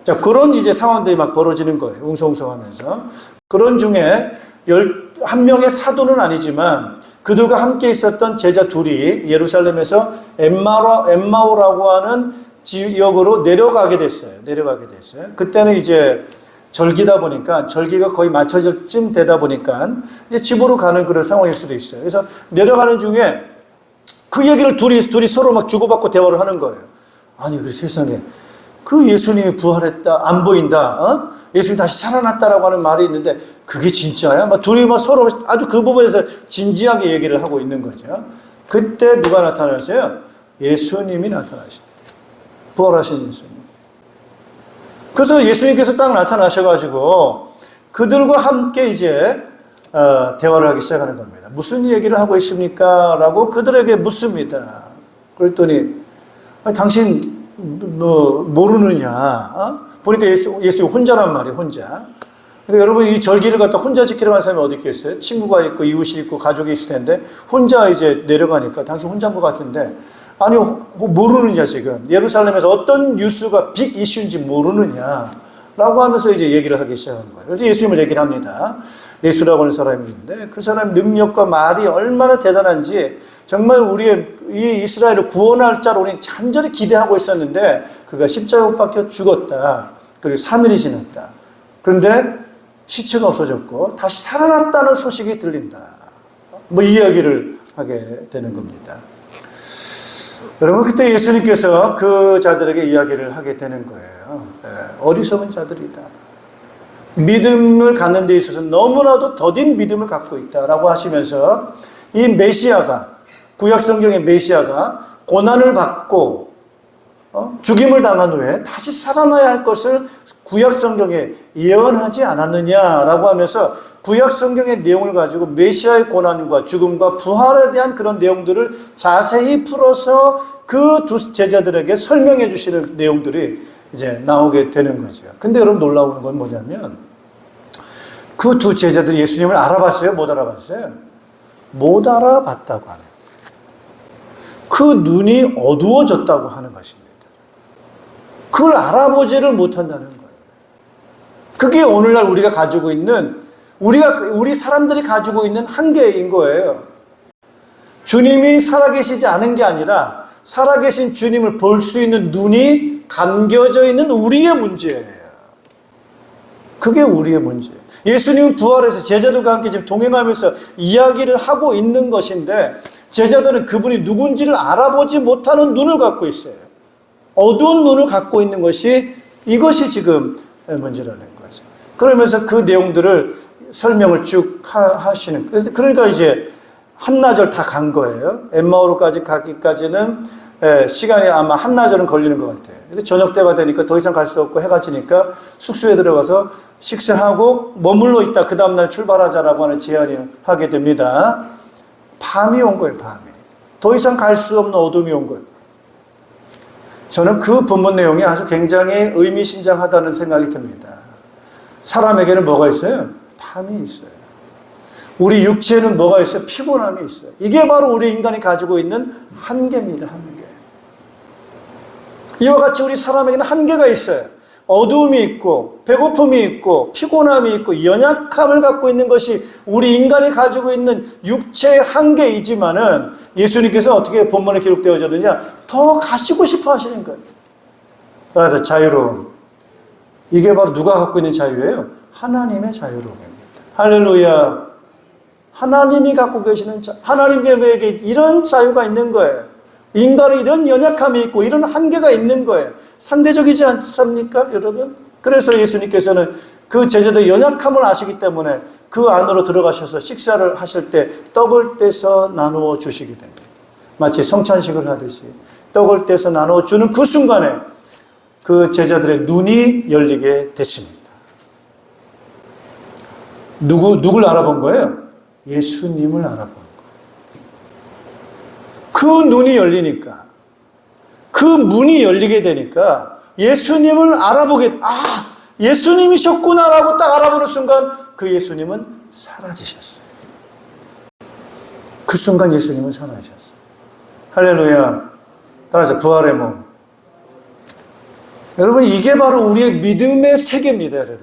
자, 그런 이제 상황들이 막 벌어지는 거예요. 웅성웅성하면서. 그런 중에 11명의 사도는 아니지만 그들과 함께 있었던 제자 둘이 예루살렘에서 엠마오라고 하는 지역으로 내려가게 됐어요. 그때는 이제 절기다 보니까, 절기가 거의 맞춰질 쯤 되다 보니까 이제 집으로 가는 그런 상황일 수도 있어요. 그래서 내려가는 중에 그 얘기를 둘이 서로 막 주고받고 대화를 하는 거예요. 아니, 그 세상에 그 예수님이 부활했다, 안 보인다, 예수님 다시 살아났다라고 하는 말이 있는데 그게 진짜야? 막 둘이 막 서로 아주 그 부분에서 진지하게 얘기를 하고 있는 거죠. 그때 누가 나타났어요? 예수님이 나타나셨어요. 부활하신 예수님. 그래서 예수님께서 딱 나타나셔가지고 그들과 함께 이제 대화를 하기 시작하는 겁니다. 무슨 얘기를 하고 있습니까? 라고 그들에게 묻습니다. 그랬더니 당신 뭐 모르느냐? 보니까 예수 혼자란 말이에요. 혼자. 그러니까 여러분, 이 절기를 갖다 혼자 지키러 간 사람이 어디 있겠어요? 친구가 있고 이웃이 있고 가족이 있을 텐데 혼자 이제 내려가니까 당신 혼자인 것 같은데, 아니 모르느냐, 지금 예루살렘에서 어떤 뉴스가 빅 이슈인지 모르느냐 라고 하면서 이제 얘기를 하기 시작한 거예요. 그래서 예수님을 얘기를 합니다. 예수라고 하는 사람이 있는데 그 사람 능력과 말이 얼마나 대단한지 정말 우리의 이 이스라엘을 구원할 자로 우리 간절히 기대하고 있었는데 그가 십자가에 못 박혀 죽었다. 그리고 3일이 지났다. 그런데 시체가 없어졌고 다시 살아났다는 소식이 들린다. 뭐 이야기를 하게 되는 겁니다. 여러분, 그때 예수님께서 그 자들에게 이야기를 하게 되는 거예요. 어리석은 자들이다. 믿음을 갖는 데 있어서 너무나도 더딘 믿음을 갖고 있다라고 하시면서 이 메시아가, 구약성경의 메시아가 고난을 받고 죽임을 당한 후에 다시 살아나야 할 것을 구약성경에 예언하지 않았느냐라고 하면서 구약성경의 내용을 가지고 메시아의 고난과 죽음과 부활에 대한 그런 내용들을 자세히 풀어서 그 두 제자들에게 설명해 주시는 내용들이 이제 나오게 되는 거죠. 근데 여러분, 놀라운 건 뭐냐면 그 두 제자들이 예수님을 알아봤어요? 못 알아봤어요? 못 알아봤다고 하는, 그 눈이 어두워졌다고 하는 것입니다. 그걸 알아보지를 못한다는 거예요. 그게 오늘날 우리가 가지고 있는, 우리 사람들이 가지고 있는 한계인 거예요. 주님이 살아계시지 않은 게 아니라 살아계신 주님을 볼 수 있는 눈이 감겨져 있는 우리의 문제예요. 그게 우리의 문제예요. 예수님은 부활해서 제자들과 함께 지금 동행하면서 이야기를 하고 있는 것인데 제자들은 그분이 누군지를 알아보지 못하는 눈을 갖고 있어요. 어두운 눈을 갖고 있는 것이, 이것이 지금 문제라는 거죠. 그러면서 그 내용들을 설명을 쭉 하시는, 그러니까 이제 한나절 다 간 거예요. 엠마오로까지 가기까지는 시간이 아마 한나절은 걸리는 것 같아요. 근데 저녁 때가 되니까 더 이상 갈 수 없고 해가 지니까 숙소에 들어가서 식사하고 머물러 있다 그 다음날 출발하자라고 하는 제안을 하게 됩니다. 밤이 온 거예요. 밤이. 더 이상 갈 수 없는 어둠이 온 거예요. 저는 그 본문 내용이 아주 굉장히 의미심장하다는 생각이 듭니다. 사람에게는 뭐가 있어요? 밤이 있어요. 우리 육체에는 뭐가 있어요? 피곤함이 있어요. 이게 바로 우리 인간이 가지고 있는 한계입니다. 한계. 이와 같이 우리 사람에게는 한계가 있어요. 어두움이 있고 배고픔이 있고 피곤함이 있고 연약함을 갖고 있는 것이 우리 인간이 가지고 있는 육체의 한계이지만은 예수님께서 어떻게 본문에 기록되어졌느냐? 더 가시고 싶어 하시는 거예요. 그래서 자유로움. 이게 바로 누가 갖고 있는 자유예요? 하나님의 자유로움입니다. 할렐루야. 하나님이 갖고 계시는 하나님에게 이런 자유가 있는 거예요. 인간은 이런 연약함이 있고 이런 한계가 있는 거예요. 상대적이지 않습니까, 여러분? 그래서 예수님께서는 그 제자들의 연약함을 아시기 때문에 그 안으로 들어가셔서 식사를 하실 때 떡을 떼서 나누어 주시게 됩니다. 마치 성찬식을 하듯이 떡을 떼서 나누어 주는 그 순간에 그 제자들의 눈이 열리게 됐습니다. 누굴 알아본 거예요? 예수님을 알아본 거예요. 그 눈이 열리니까, 그 문이 열리게 되니까 예수님을 알아보게, 예수님이셨구나라고 딱 알아보는 순간 그 예수님은 사라지셨어요. 그 순간 예수님은 사라지셨어요. 할렐루야. 따라서 부활의 몸. 여러분, 이게 바로 우리의 믿음의 세계입니다, 여러분.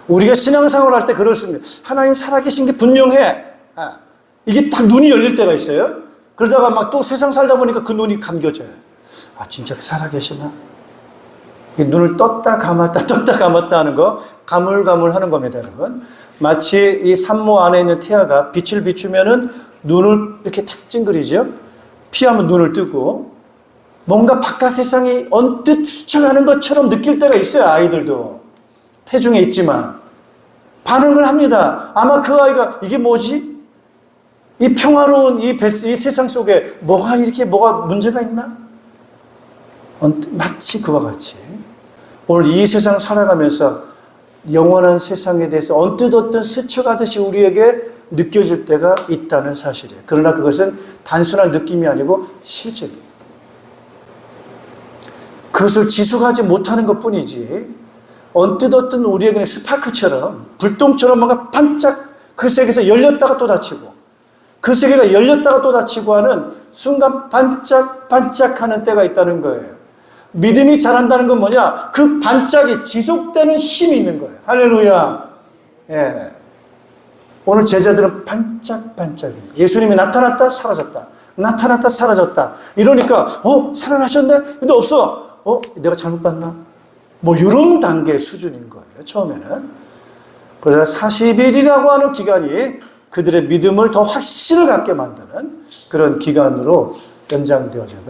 우리가 신앙생활 할 때 그렇습니다. 하나님 살아계신 게 분명해. 이게 딱 눈이 열릴 때가 있어요. 그러다가 막 또 세상 살다 보니까 그 눈이 감겨져요. 진짜 살아계시나? 이게 눈을 떴다 감았다 하는 거, 가물가물 하는 겁니다, 여러분. 마치 이 산모 안에 있는 태아가 빛을 비추면은 눈을 이렇게 탁 찡그리죠. 피하면 눈을 뜨고, 뭔가 바깥 세상이 언뜻 스쳐가는 것처럼 느낄 때가 있어요, 아이들도. 태중에 있지만. 반응을 합니다. 아마 그 아이가, 이게 뭐지? 이 평화로운 이 세상 속에 뭐가 문제가 있나? 마치 그와 같이. 오늘 이 세상 살아가면서 영원한 세상에 대해서 언뜻 스쳐가듯이 우리에게 느껴질 때가 있다는 사실이에요. 그러나 그것은 단순한 느낌이 아니고 실제입니다. 그것을 지속하지 못하는 것 뿐이지, 언뜻 우리에게는 스파크처럼, 불똥처럼 뭔가 반짝 그 세계에서 열렸다가 또 닫히고, 그 세계가 열렸다가 또 닫히고 하는 순간 반짝하는 때가 있다는 거예요. 믿음이 자란다는 건 뭐냐? 그 반짝이 지속되는 힘이 있는 거예요. 할렐루야. 예. 오늘 제자들은 반짝반짝입니다. 예수님이 나타났다, 사라졌다. 나타났다, 사라졌다. 이러니까, 살아나셨네? 근데 없어. 내가 잘못 봤나? 뭐, 이런 단계 수준인 거예요, 처음에는. 그래서 40일이라고 하는 기간이 그들의 믿음을 더 확신을 갖게 만드는 그런 기간으로 연장되어져야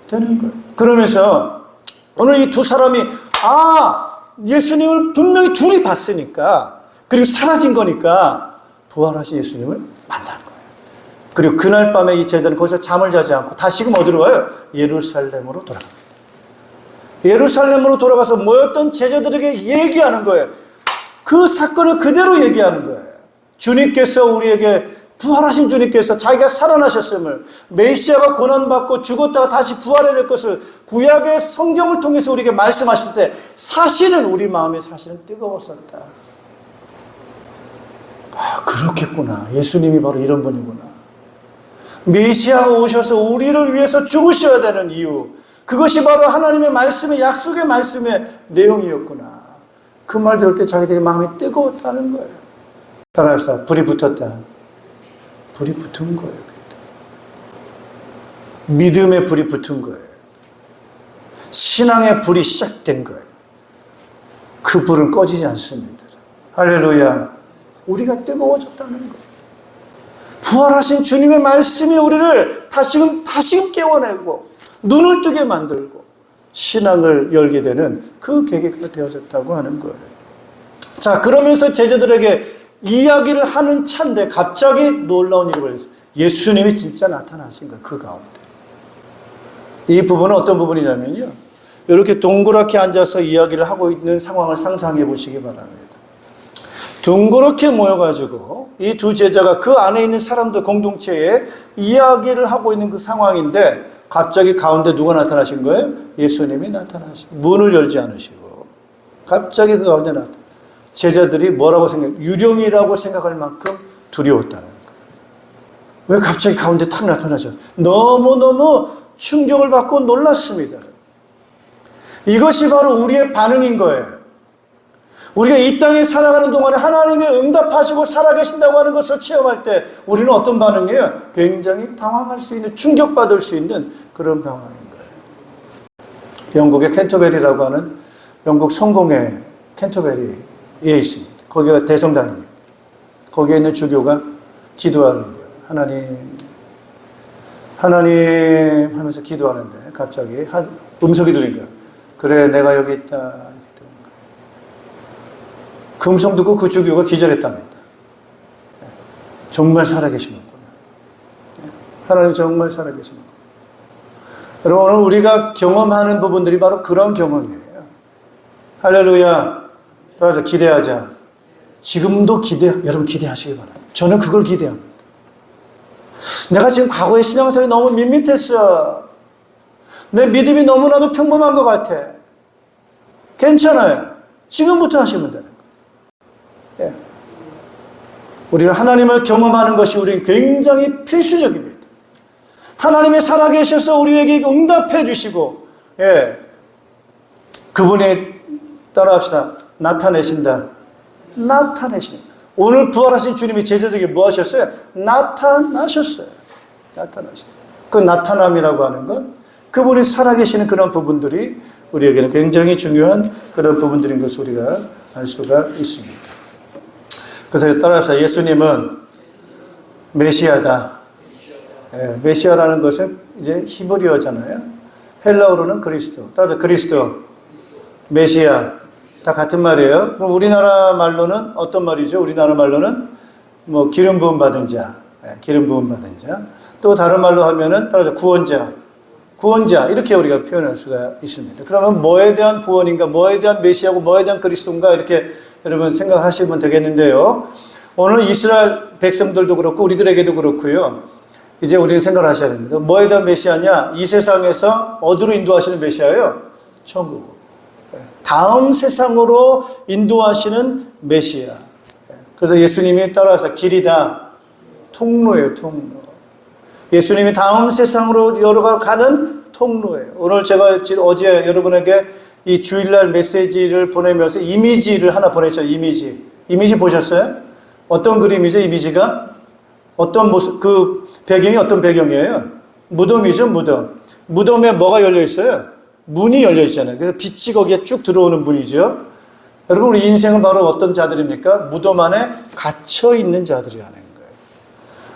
되는 거예요. 그러면서 오늘 이 두 사람이, 예수님을 분명히 둘이 봤으니까, 그리고 사라진 거니까, 부활하신 예수님을 만난 거예요. 그리고 그날 밤에 이 제자는 거기서 잠을 자지 않고 다시금 어디로 가요? 예루살렘으로 돌아갑니다. 예루살렘으로 돌아가서 모였던 제자들에게 얘기하는 거예요. 그 사건을 그대로 얘기하는 거예요. 주님께서 우리에게, 부활하신 주님께서 자기가 살아나셨음을, 메시아가 고난받고 죽었다가 다시 부활해야 될 것을 구약의 성경을 통해서 우리에게 말씀하실 때 사실은 우리 마음이 사실은 뜨거웠었다. 그렇겠구나. 예수님이 바로 이런 분이구나. 메시아가 오셔서 우리를 위해서 죽으셔야 되는 이유, 그것이 바로 하나님의 말씀의, 약속의 말씀의 내용이었구나. 그 말 들을 때 자기들이 마음이 뜨거웠다는 거예요. 따라합시다. 불이 붙었다. 불이 붙은 거예요. 믿음의 불이 붙은 거예요. 신앙의 불이 시작된 거예요. 그 불은 꺼지지 않습니다. 할렐루야. 우리가 뜨거워졌다는 거예요. 부활하신 주님의 말씀이 우리를 다시금 깨워내고 눈을 뜨게 만들고 신앙을 열게 되는 그 계기가 되어졌다고 하는 거예요. 자, 그러면서 제자들에게 이야기를 하는 차인데 갑자기 놀라운 일이 벌어졌어요. 예수님이 진짜 나타나신 거예요. 그 가운데. 이 부분은 어떤 부분이냐면요, 이렇게 동그랗게 앉아서 이야기를 하고 있는 상황을 상상해 보시기 바랍니다. 둥그렇게 모여가지고 이 두 제자가 그 안에 있는 사람들 공동체에 이야기를 하고 있는 그 상황인데 갑자기 가운데 누가 나타나신 거예요? 예수님이 나타나시고 문을 열지 않으시고 갑자기 그 가운데 나타나. 제자들이 뭐라고 유령이라고 생각할 만큼 두려웠다는 거예요. 왜 갑자기 가운데 탁 나타나죠? 너무너무 충격을 받고 놀랐습니다. 이것이 바로 우리의 반응인 거예요. 우리가 이 땅에 살아가는 동안에 하나님의 응답하시고 살아계신다고 하는 것을 체험할 때 우리는 어떤 반응이에요? 굉장히 당황할 수 있는, 충격받을 수 있는 그런 상황인 거예요. 영국의 캔터베리라고 하는 영국 성공의 캔터베리에 있습니다. 거기가 대성당이에요. 거기에 있는 주교가 기도하는 거예요. 하나님 하면서 기도하는데 갑자기 음성이 들린 거예요. 그래, 내가 여기 있다. 그 음성 듣고 그 주교가 기절했답니다. 정말 살아계시는구나. 하나님 정말 살아계시는구나. 여러분, 오늘 우리가 경험하는 부분들이 바로 그런 경험이에요. 할렐루야. 따라서 기대하자. 지금도 여러분 기대하시기 바랍니다. 저는 그걸 기대합니다. 내가 지금 과거의 신앙생활이 너무 밋밋했어. 내 믿음이 너무나도 평범한 것 같아. 괜찮아요. 지금부터 하시면 되는 거예요. 예. 우리가 하나님을 경험하는 것이 우리는 굉장히 필수적입니다. 하나님이 살아계셔서 우리에게 응답해 주시고, 그분이 따라합시다. 나타내신다. 나타내신다. 오늘 부활하신 주님이 제자들에게 뭐 하셨어요? 나타나셨어요. 나타나셨어요. 그 나타남이라고 하는 건 그분이 살아계시는 그런 부분들이 우리에게는 굉장히 중요한 그런 부분들인 것을 우리가 알 수가 있습니다. 그래서 따라합시다. 예수님은 메시아다. 예, 메시아라는 것은 이제 히브리어잖아요. 헬라어로는 그리스도. 따라합시다. 그리스도, 메시아 다 같은 말이에요. 그럼 우리나라 말로는 어떤 말이죠? 우리나라 말로는 뭐 기름 부음 받은 자, 예, 기름 부음 받은 자. 또 다른 말로 하면은 따라합시다. 구원자. 구원자 이렇게 우리가 표현할 수가 있습니다. 그러면 뭐에 대한 구원인가, 뭐에 대한 메시아고 뭐에 대한 그리스도인가 이렇게 여러분 생각하시면 되겠는데요. 오늘 이스라엘 백성들도 그렇고 우리들에게도 그렇고요. 이제 우리는 생각을 하셔야 됩니다. 뭐에 대한 메시아냐? 이 세상에서 어디로 인도하시는 메시아예요? 천국으로. 다음 세상으로 인도하시는 메시아. 그래서 예수님이 따라서 길이다. 통로예요, 통로. 예수님이 다음 세상으로 열어가는 통로예요. 오늘 제가 어제 여러분에게 이 주일날 메시지를 보내면서 이미지를 하나 보냈죠. 이미지 보셨어요? 어떤 그림이죠? 이미지가? 어떤 모습, 그 배경이 어떤 배경이에요? 무덤이죠, 무덤. 무덤에 뭐가 열려 있어요? 문이 열려 있잖아요. 그래서 빛이 거기에 쭉 들어오는 문이죠. 여러분, 우리 인생은 바로 어떤 자들입니까? 무덤 안에 갇혀 있는 자들이라는 거예요.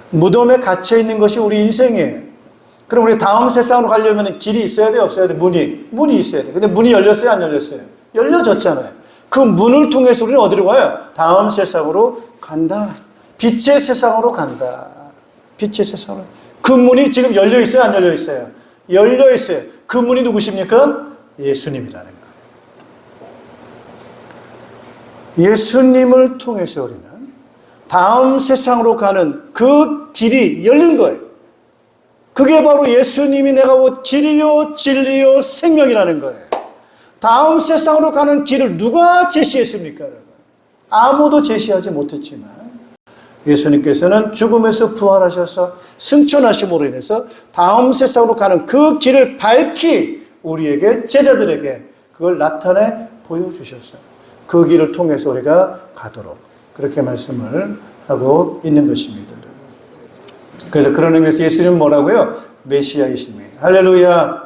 무덤에 갇혀 있는 것이 우리 인생이에요. 그럼 우리 다음 세상으로 가려면 길이 있어야 돼요? 없어야 돼요? 문이 있어야 돼요. 근데 문이 열렸어요? 안 열렸어요? 열려졌잖아요. 그 문을 통해서 우리는 어디로 가요? 다음 세상으로 간다. 빛의 세상으로 간다. 빛의 세상으로. 그 문이 지금 열려 있어요? 안 열려 있어요? 열려 있어요. 그 문이 누구십니까? 예수님이라는 거예요. 예수님을 통해서 우리는 다음 세상으로 가는 그 길이 열린 거예요. 그게 바로 예수님이 내가 길이요 진리요 생명이라는 거예요. 다음 세상으로 가는 길을 누가 제시했습니까? 여러분? 아무도 제시하지 못했지만 예수님께서는 죽음에서 부활하셔서 승천하심으로 인해서 다음 세상으로 가는 그 길을 밝히 우리에게 제자들에게 그걸 나타내 보여주셨어요. 그 길을 통해서 우리가 가도록 그렇게 말씀을 하고 있는 것입니다. 그래서 그런 의미에서 예수님은 뭐라고요? 메시아이십니다. 할렐루야.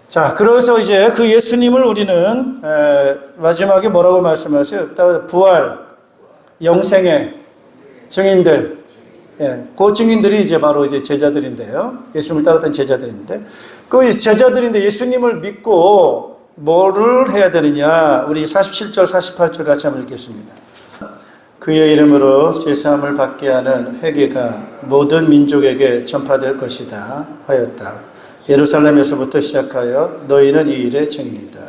자, 그래서 이제 그 예수님을 우리는 마지막에 뭐라고 말씀하세요? 따라서 부활, 영생의 증인들. 예, 그 증인들이 이제 바로 이제 제자들인데요. 예수님을 따랐던 제자들인데, 그 제자들인데 예수님을 믿고 뭐를 해야 되느냐? 우리 47절, 48절 같이 한번 읽겠습니다. 그의 이름으로 죄사함을 받게 하는 회개가 모든 민족에게 전파될 것이다 하였다. 예루살렘에서부터 시작하여 너희는 이 일의 증인이다.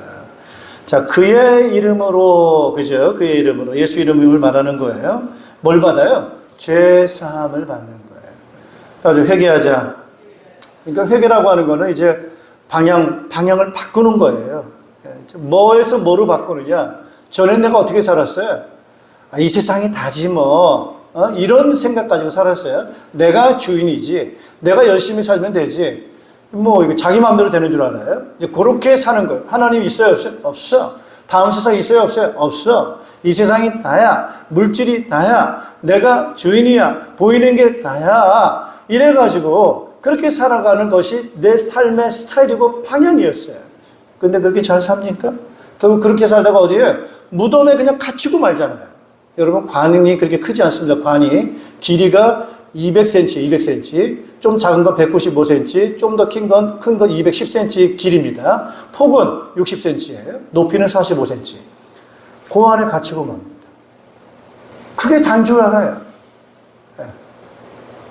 자, 그의 이름으로, 그죠? 그의 이름으로, 예수 이름을 말하는 거예요. 뭘 받아요? 죄사함을 받는 거예요. 따라서 회개하자. 그러니까 회개라고 하는 거는 이제 방향을 바꾸는 거예요. 뭐에서 뭐로 바꾸느냐? 전에 내가 어떻게 살았어요? 이 세상이 다지 뭐. 이런 생각 가지고 살았어요. 내가 주인이지. 내가 열심히 살면 되지. 뭐 이거 자기 마음대로 되는 줄 알아요? 이제 그렇게 사는 거예요. 하나님 있어요? 없어요? 없어. 다음 세상 있어요? 없어요? 없어. 이 세상이 나야. 물질이 나야. 내가 주인이야. 보이는 게 나야. 이래가지고 그렇게 살아가는 것이 내 삶의 스타일이고 방향이었어요. 근데 그렇게 잘 삽니까? 결국 그렇게 살다가 어디에? 무덤에 그냥 갇히고 말잖아요. 여러분, 관이 그렇게 크지 않습니다. 관이 길이가 200cm, 좀 작은 건 195cm, 좀 더 큰 건 210cm 길입니다. 폭은 60cm예요. 높이는 45cm. 그 안에 갇히고 맙니다. 그게 단 줄 알아요.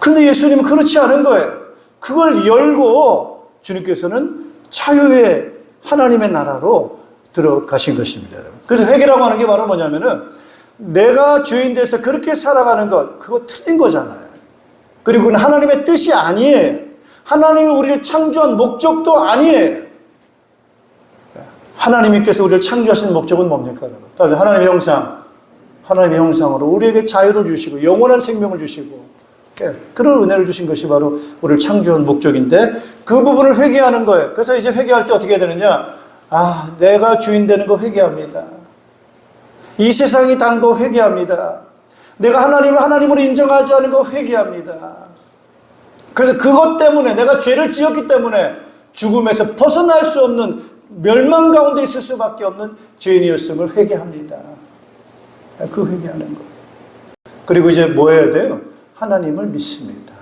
그런데 예수님은 그렇지 않은 거예요. 그걸 열고 주님께서는 자유의 하나님의 나라로 들어가신 것입니다. 여러분. 그래서 회개라고 하는 게 바로 뭐냐면은 내가 주인 돼서 그렇게 살아가는 것, 그거 틀린 거잖아요. 그리고 그건 하나님의 뜻이 아니에요. 하나님이 우리를 창조한 목적도 아니에요. 하나님께서 우리를 창조하신 목적은 뭡니까? 하나님의 형상으로 우리에게 자유를 주시고 영원한 생명을 주시고 그런 은혜를 주신 것이 바로 우리를 창조한 목적인데 그 부분을 회개하는 거예요. 그래서 이제 회개할 때 어떻게 해야 되느냐? 아, 내가 주인 되는 거 회개합니다. 이 세상이 단 거 회개합니다. 내가 하나님을 하나님으로 인정하지 않은 거 회개합니다. 그래서 그것 때문에 내가 죄를 지었기 때문에 죽음에서 벗어날 수 없는 멸망 가운데 있을 수밖에 없는 죄인이었음을 회개합니다. 그 회개하는 거예요. 그리고 이제 뭐 해야 돼요? 하나님을 믿습니다.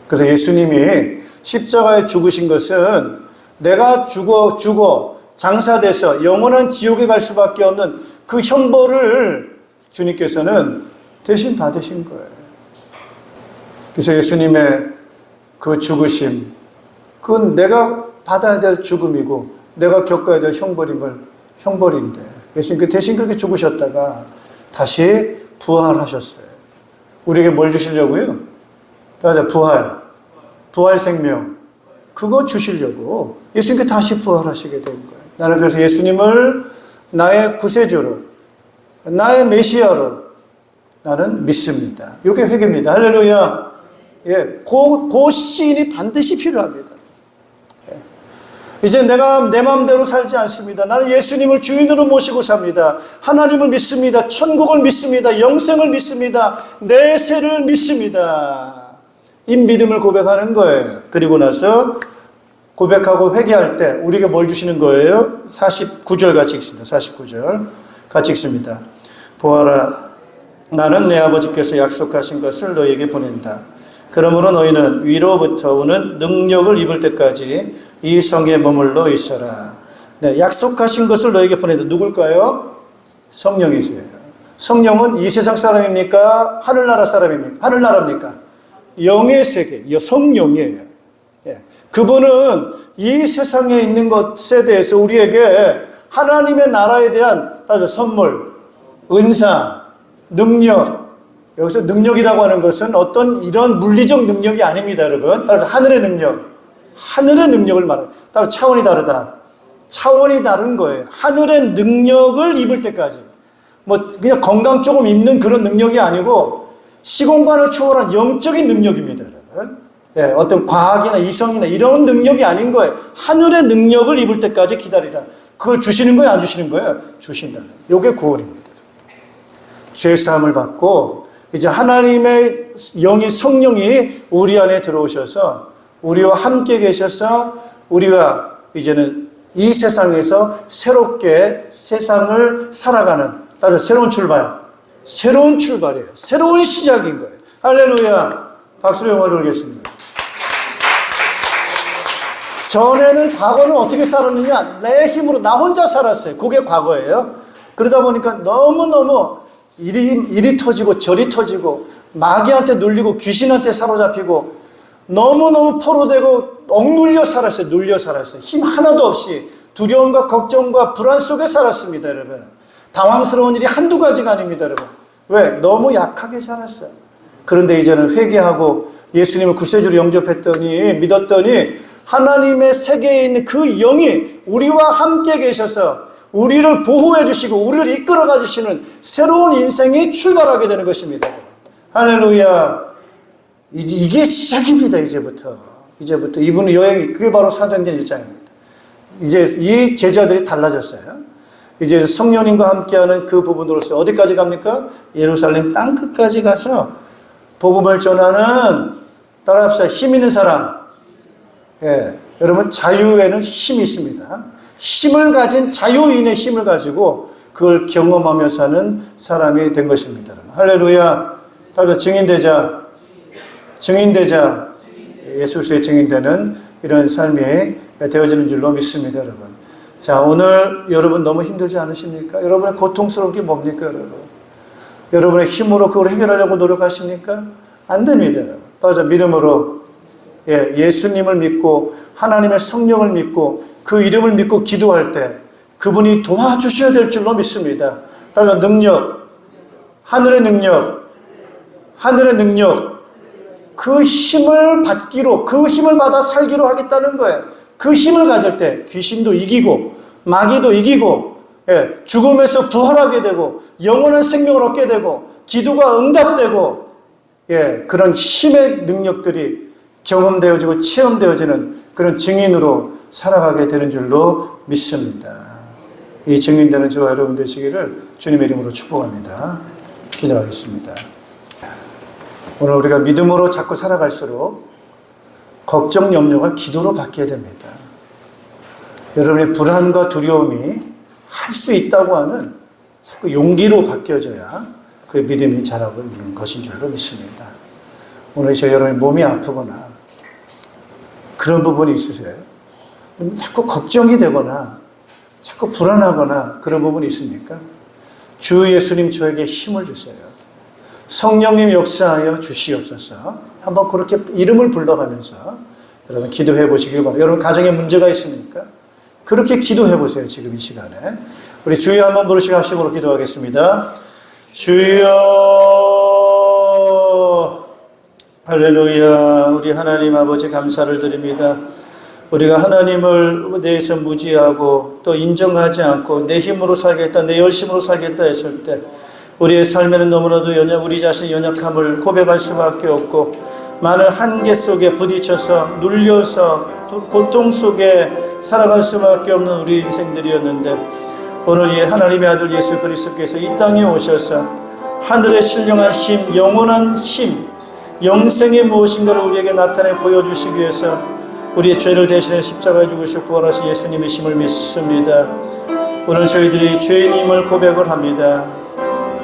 그래서 예수님이 십자가에 죽으신 것은 내가 죽어 장사돼서 영원한 지옥에 갈 수밖에 없는 그 형벌을 주님께서는 대신 받으신 거예요. 그래서 예수님의 그 죽으심, 그건 내가 받아야 될 죽음이고 내가 겪어야 될 형벌인데 예수님께 대신 그렇게 죽으셨다가 다시 부활하셨어요. 우리에게 뭘 주시려고요? 부활 생명. 그거 주시려고 예수님께 다시 부활하시게 된 거예요. 나는 그래서 예수님을 나의 구세주로, 나의 메시아로 나는 믿습니다. 이게 회개입니다. 할렐루야. 예, 그 시인이 반드시 필요합니다. 예. 이제 내가 내 마음대로 살지 않습니다. 나는 예수님을 주인으로 모시고 삽니다. 하나님을 믿습니다. 천국을 믿습니다. 영생을 믿습니다. 내 세를 믿습니다. 이 믿음을 고백하는 거예요. 그리고 나서 고백하고 회개할 때 우리에게 뭘 주시는 거예요? 49절 같이 읽습니다. 49절 같이 읽습니다. 보아라, 나는 내 아버지께서 약속하신 것을 너희에게 보낸다. 그러므로 너희는 위로부터 오는 능력을 입을 때까지 이 성에 머물러 있어라. 네, 약속하신 것을 너희에게 보낸다. 누굴까요? 성령이세요. 성령은 이 세상 사람입니까? 하늘나라 사람입니까? 하늘나라입니까? 영의 세계, 성령이에요. 예. 그분은 이 세상에 있는 것에 대해서 우리에게 하나님의 나라에 대한 선물, 은사, 능력. 여기서 능력이라고 하는 것은 어떤 이런 물리적 능력이 아닙니다, 여러분. 따라서 하늘의 능력을 말합니다. 따로 차원이 다르다. 차원이 다른 거예요. 하늘의 능력을 입을 때까지. 그냥 건강 조금 있는 그런 능력이 아니고 시공간을 초월한 영적인 능력입니다, 여러분. 예, 어떤 과학이나 이성이나 이런 능력이 아닌 거예요. 하늘의 능력을 입을 때까지 기다리라. 그걸 주시는 거예요, 안 주시는 거예요? 주신다는. 이게 구원입니다. 죄사함을 받고 이제 하나님의 영이 성령이 우리 안에 들어오셔서 우리와 함께 계셔서 우리가 이제는 이 세상에서 새롭게 세상을 살아가는 따라서 새로운 출발이에요. 새로운 시작인 거예요. 할렐루야. 박수로 영화를 올리겠습니다. 전에는 과거는 어떻게 살았느냐? 내 힘으로 나 혼자 살았어요. 그게 과거예요. 그러다 보니까 너무너무 이리 터지고 저리 터지고 마귀한테 눌리고 귀신한테 사로잡히고 너무너무 포로되고 억눌려 살았어요. 눌려 살았어요. 힘 하나도 없이 두려움과 걱정과 불안 속에 살았습니다, 여러분. 당황스러운 일이 한두 가지가 아닙니다, 여러분. 왜? 너무 약하게 살았어요. 그런데 이제는 회개하고 예수님을 구세주로 영접했더니 믿었더니 하나님의 세계에 있는 그 영이 우리와 함께 계셔서 우리를 보호해 주시고 우리를 이끌어가 주시는 새로운 인생이 출발하게 되는 것입니다. 할렐루야. 이게 시작입니다. 이제부터 이분의 여행이 그게 바로 사도행전 1장입니다. 이제 이 제자들이 달라졌어요. 이제 성령님과 함께하는 그 부분으로서 어디까지 갑니까? 예루살렘 땅끝까지 가서 복음을 전하는, 따라합시다, 힘 있는 사람. 예, 여러분 자유에는 힘이 있습니다. 힘을 가진 자유인의 힘을 가지고 그걸 경험하며 사는 사람이 된 것입니다. 할렐루야. 따라서 증인되자 예수 그리스도의 증인되는 이런 삶이 되어지는 줄로 믿습니다, 여러분. 자, 오늘 여러분 너무 힘들지 않으십니까? 여러분의 고통스러운 게 뭡니까, 여러분? 여러분의 힘으로 그걸 해결하려고 노력하십니까? 안 됩니다, 여러분. 따라서 믿음으로 예수님을 믿고 하나님의 성령을 믿고 그 이름을 믿고 기도할 때 그분이 도와주셔야 될 줄로 믿습니다. 따라서 능력, 하늘의 능력, 그 힘을 받기로, 그 힘을 받아 살기로 하겠다는 거예요. 그 힘을 가질 때 귀신도 이기고 마귀도 이기고 죽음에서 부활하게 되고 영원한 생명을 얻게 되고 기도가 응답되고 그런 힘의 능력들이 경험되어지고 체험되어지는 그런 증인으로 살아가게 되는 줄로 믿습니다. 이 증인되는 저와 여러분 되시기를 주님의 이름으로 축복합니다. 기도하겠습니다. 오늘 우리가 믿음으로 자꾸 살아갈수록 걱정, 염려가 기도로 바뀌어야 됩니다. 여러분의 불안과 두려움이 할 수 있다고 하는 자꾸 용기로 바뀌어져야 그 믿음이 자라고 있는 것인 줄로 믿습니다. 오늘 여러분의 몸이 아프거나 그런 부분이 있으세요? 자꾸 걱정이 되거나 자꾸 불안하거나 그런 부분이 있습니까? 주 예수님 저에게 힘을 주세요. 성령님 역사하여 주시옵소서. 한번 그렇게 이름을 불러가면서 여러분 기도해 보시길 바랍니다. 여러분 가정에 문제가 있습니까? 그렇게 기도해 보세요. 지금 이 시간에 우리 주여 한번 부르시고 합심으로 기도하겠습니다. 주여, 할렐루야. 우리 하나님 아버지 감사를 드립니다. 우리가 하나님을 대해서 무지하고 또 인정하지 않고 내 힘으로 살겠다, 내 열심으로 살겠다 했을 때 우리의 삶에는 너무나도 우리 자신의 연약함을 고백할 수밖에 없고 많은 한계 속에 부딪혀서 눌려서 고통 속에 살아갈 수밖에 없는 우리 인생들이었는데 오늘 이 하나님의 아들 예수 그리스도께서 이 땅에 오셔서 하늘의 신령한 힘, 영원한 힘, 영생의 무엇인가를 우리에게 나타내 보여주시기 위해서 우리의 죄를 대신해 십자가에 죽으시고 부활하신 예수님의 힘을 믿습니다. 오늘 저희들이 죄인임을 고백을 합니다.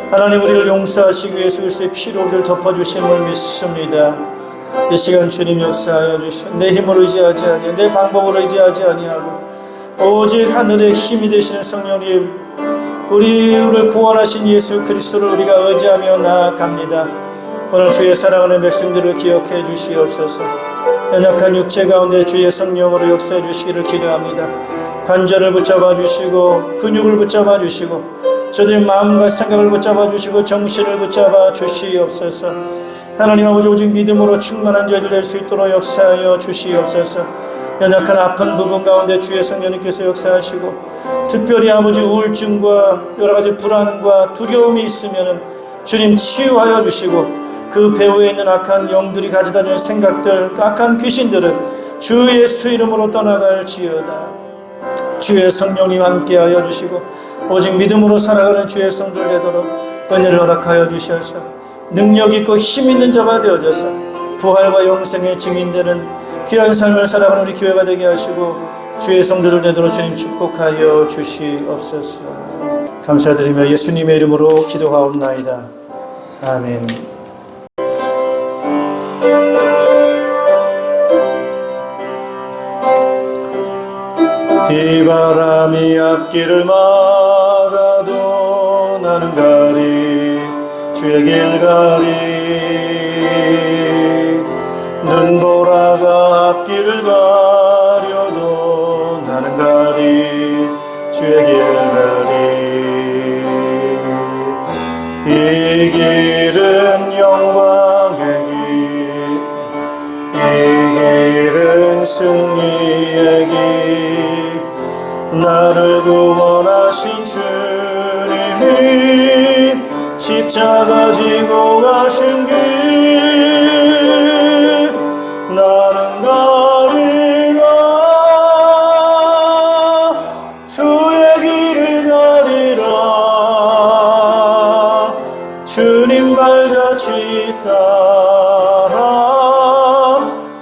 하나님 우리를 용서하시기 위해 예수 그리스도의 피로 우리를 덮어주심을 믿습니다. 이 시간 주님 역사하여 주시오. 내 힘을 의지하지 아니하고 내 방법을 의지하지 아니하고 오직 하늘의 힘이 되시는 성령님, 우리를 구원하신 예수 그리스도를 우리가 의지하며 나아갑니다. 오늘 주의 사랑하는 백성들을 기억해 주시옵소서. 연약한 육체 가운데 주의 성령으로 역사해 주시기를 기도합니다. 관절을 붙잡아 주시고 근육을 붙잡아 주시고 저들의 마음과 생각을 붙잡아 주시고 정신을 붙잡아 주시옵소서. 하나님 아버지 오직 믿음으로 충만한 저희들 될 수 있도록 역사하여 주시옵소서. 연약한 아픈 부분 가운데 주의 성령님께서 역사하시고 특별히 아버지 우울증과 여러가지 불안과 두려움이 있으면 주님 치유하여 주시고 그 배후에 있는 악한 영들이 가져다 주는 생각들, 악한 귀신들은 주 예수 이름으로 떠나갈지어다. 주의 성령님 함께하여 주시고 오직 믿음으로 살아가는 주의 성도들 되도록 은혜를 허락하여 주셔서 능력 있고 힘 있는 자가 되어져서 부활과 영생의 증인되는 귀한 삶을 살아가는 우리 교회가 되게 하시고 주의 성도들 되도록 주님 축복하여 주시옵소서. 감사드리며 예수님의 이름으로 기도하옵나이다. 아멘. 비바람이 앞길을 막아도 나는 가리 주의 길 가리 눈보라가 앞길을 가려도 나는 가리 주의 길 가리 이 길은 영광의 길 이 길은 승리의 길 나를 구원하신 주님이 십자가 지고 가신 길 나는 가리라 주의 길을 가리라 주님 발자취 따라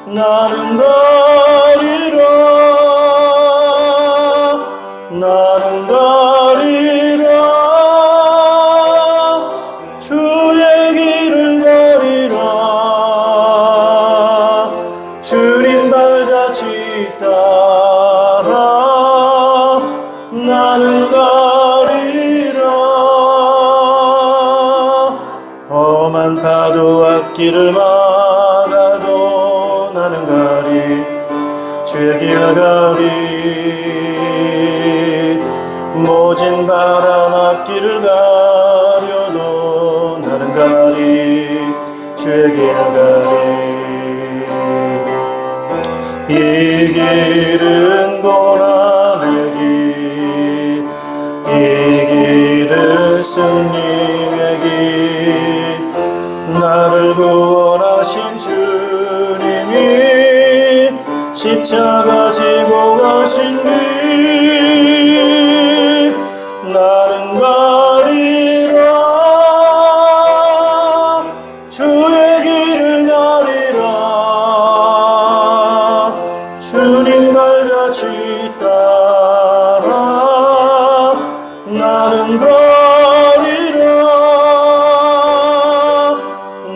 나는 가리라 나는 가리라 주의 길을 가리라 주님 발자취 따라 나는 가리라 험한 파도 앞길을 막아도 나는 가리 주의 길 가리 모진 바람 앞길을 가려도 나는 가리 주의 길 가리 이 길은 고난의 길 이 길은 승리의 길 나를 구원하신 주님이 십자가 지고 가신 뒤 나는 가리라 주의 길을 가리라 주님 발자취 따라 나는 가리라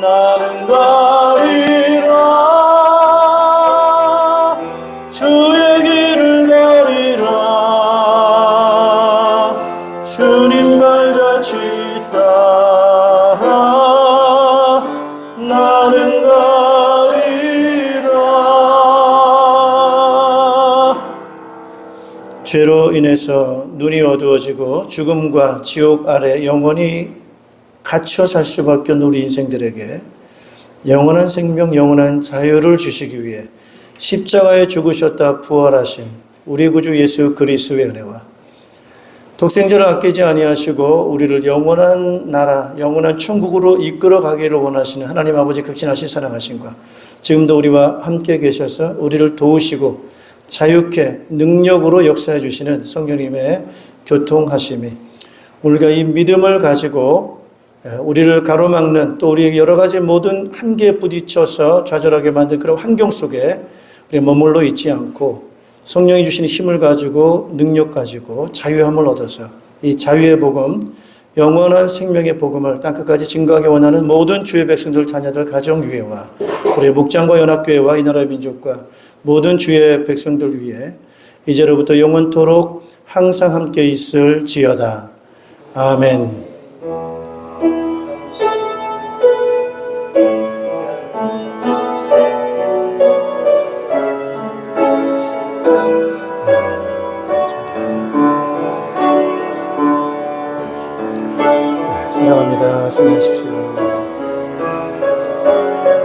나는 가리라 주의 길을 가리라 주님 발자취 따라 나는 가리라. 죄로 인해서 눈이 어두워지고 죽음과 지옥 아래 영원히 갇혀 살 수밖에 없는 우리 인생들에게 영원한 생명, 영원한 자유를 주시기 위해 십자가에 죽으셨다 부활하신 우리 구주 예수 그리스도의 은혜와 독생자를 아끼지 아니하시고 우리를 영원한 나라, 영원한 천국으로 이끌어 가기를 원하시는 하나님 아버지 극진하신 사랑하심과 지금도 우리와 함께 계셔서 우리를 도우시고 자유케 능력으로 역사해 주시는 성령님의 교통하심이 우리가 이 믿음을 가지고 우리를 가로막는 또 우리의 여러 가지 모든 한계에 부딪혀서 좌절하게 만든 그런 환경 속에 우리 머물러 있지 않고 성령이 주시는 힘을 가지고 능력 가지고 자유함을 얻어서 이 자유의 복음, 영원한 생명의 복음을 땅끝까지 증거하기 원하는 모든 주의 백성들, 자녀들, 가정유회와 우리 목장과 연합교회와 이 나라의 민족과 모든 주의 백성들 위해 이제로부터 영원토록 항상 함께 있을지어다. 아멘.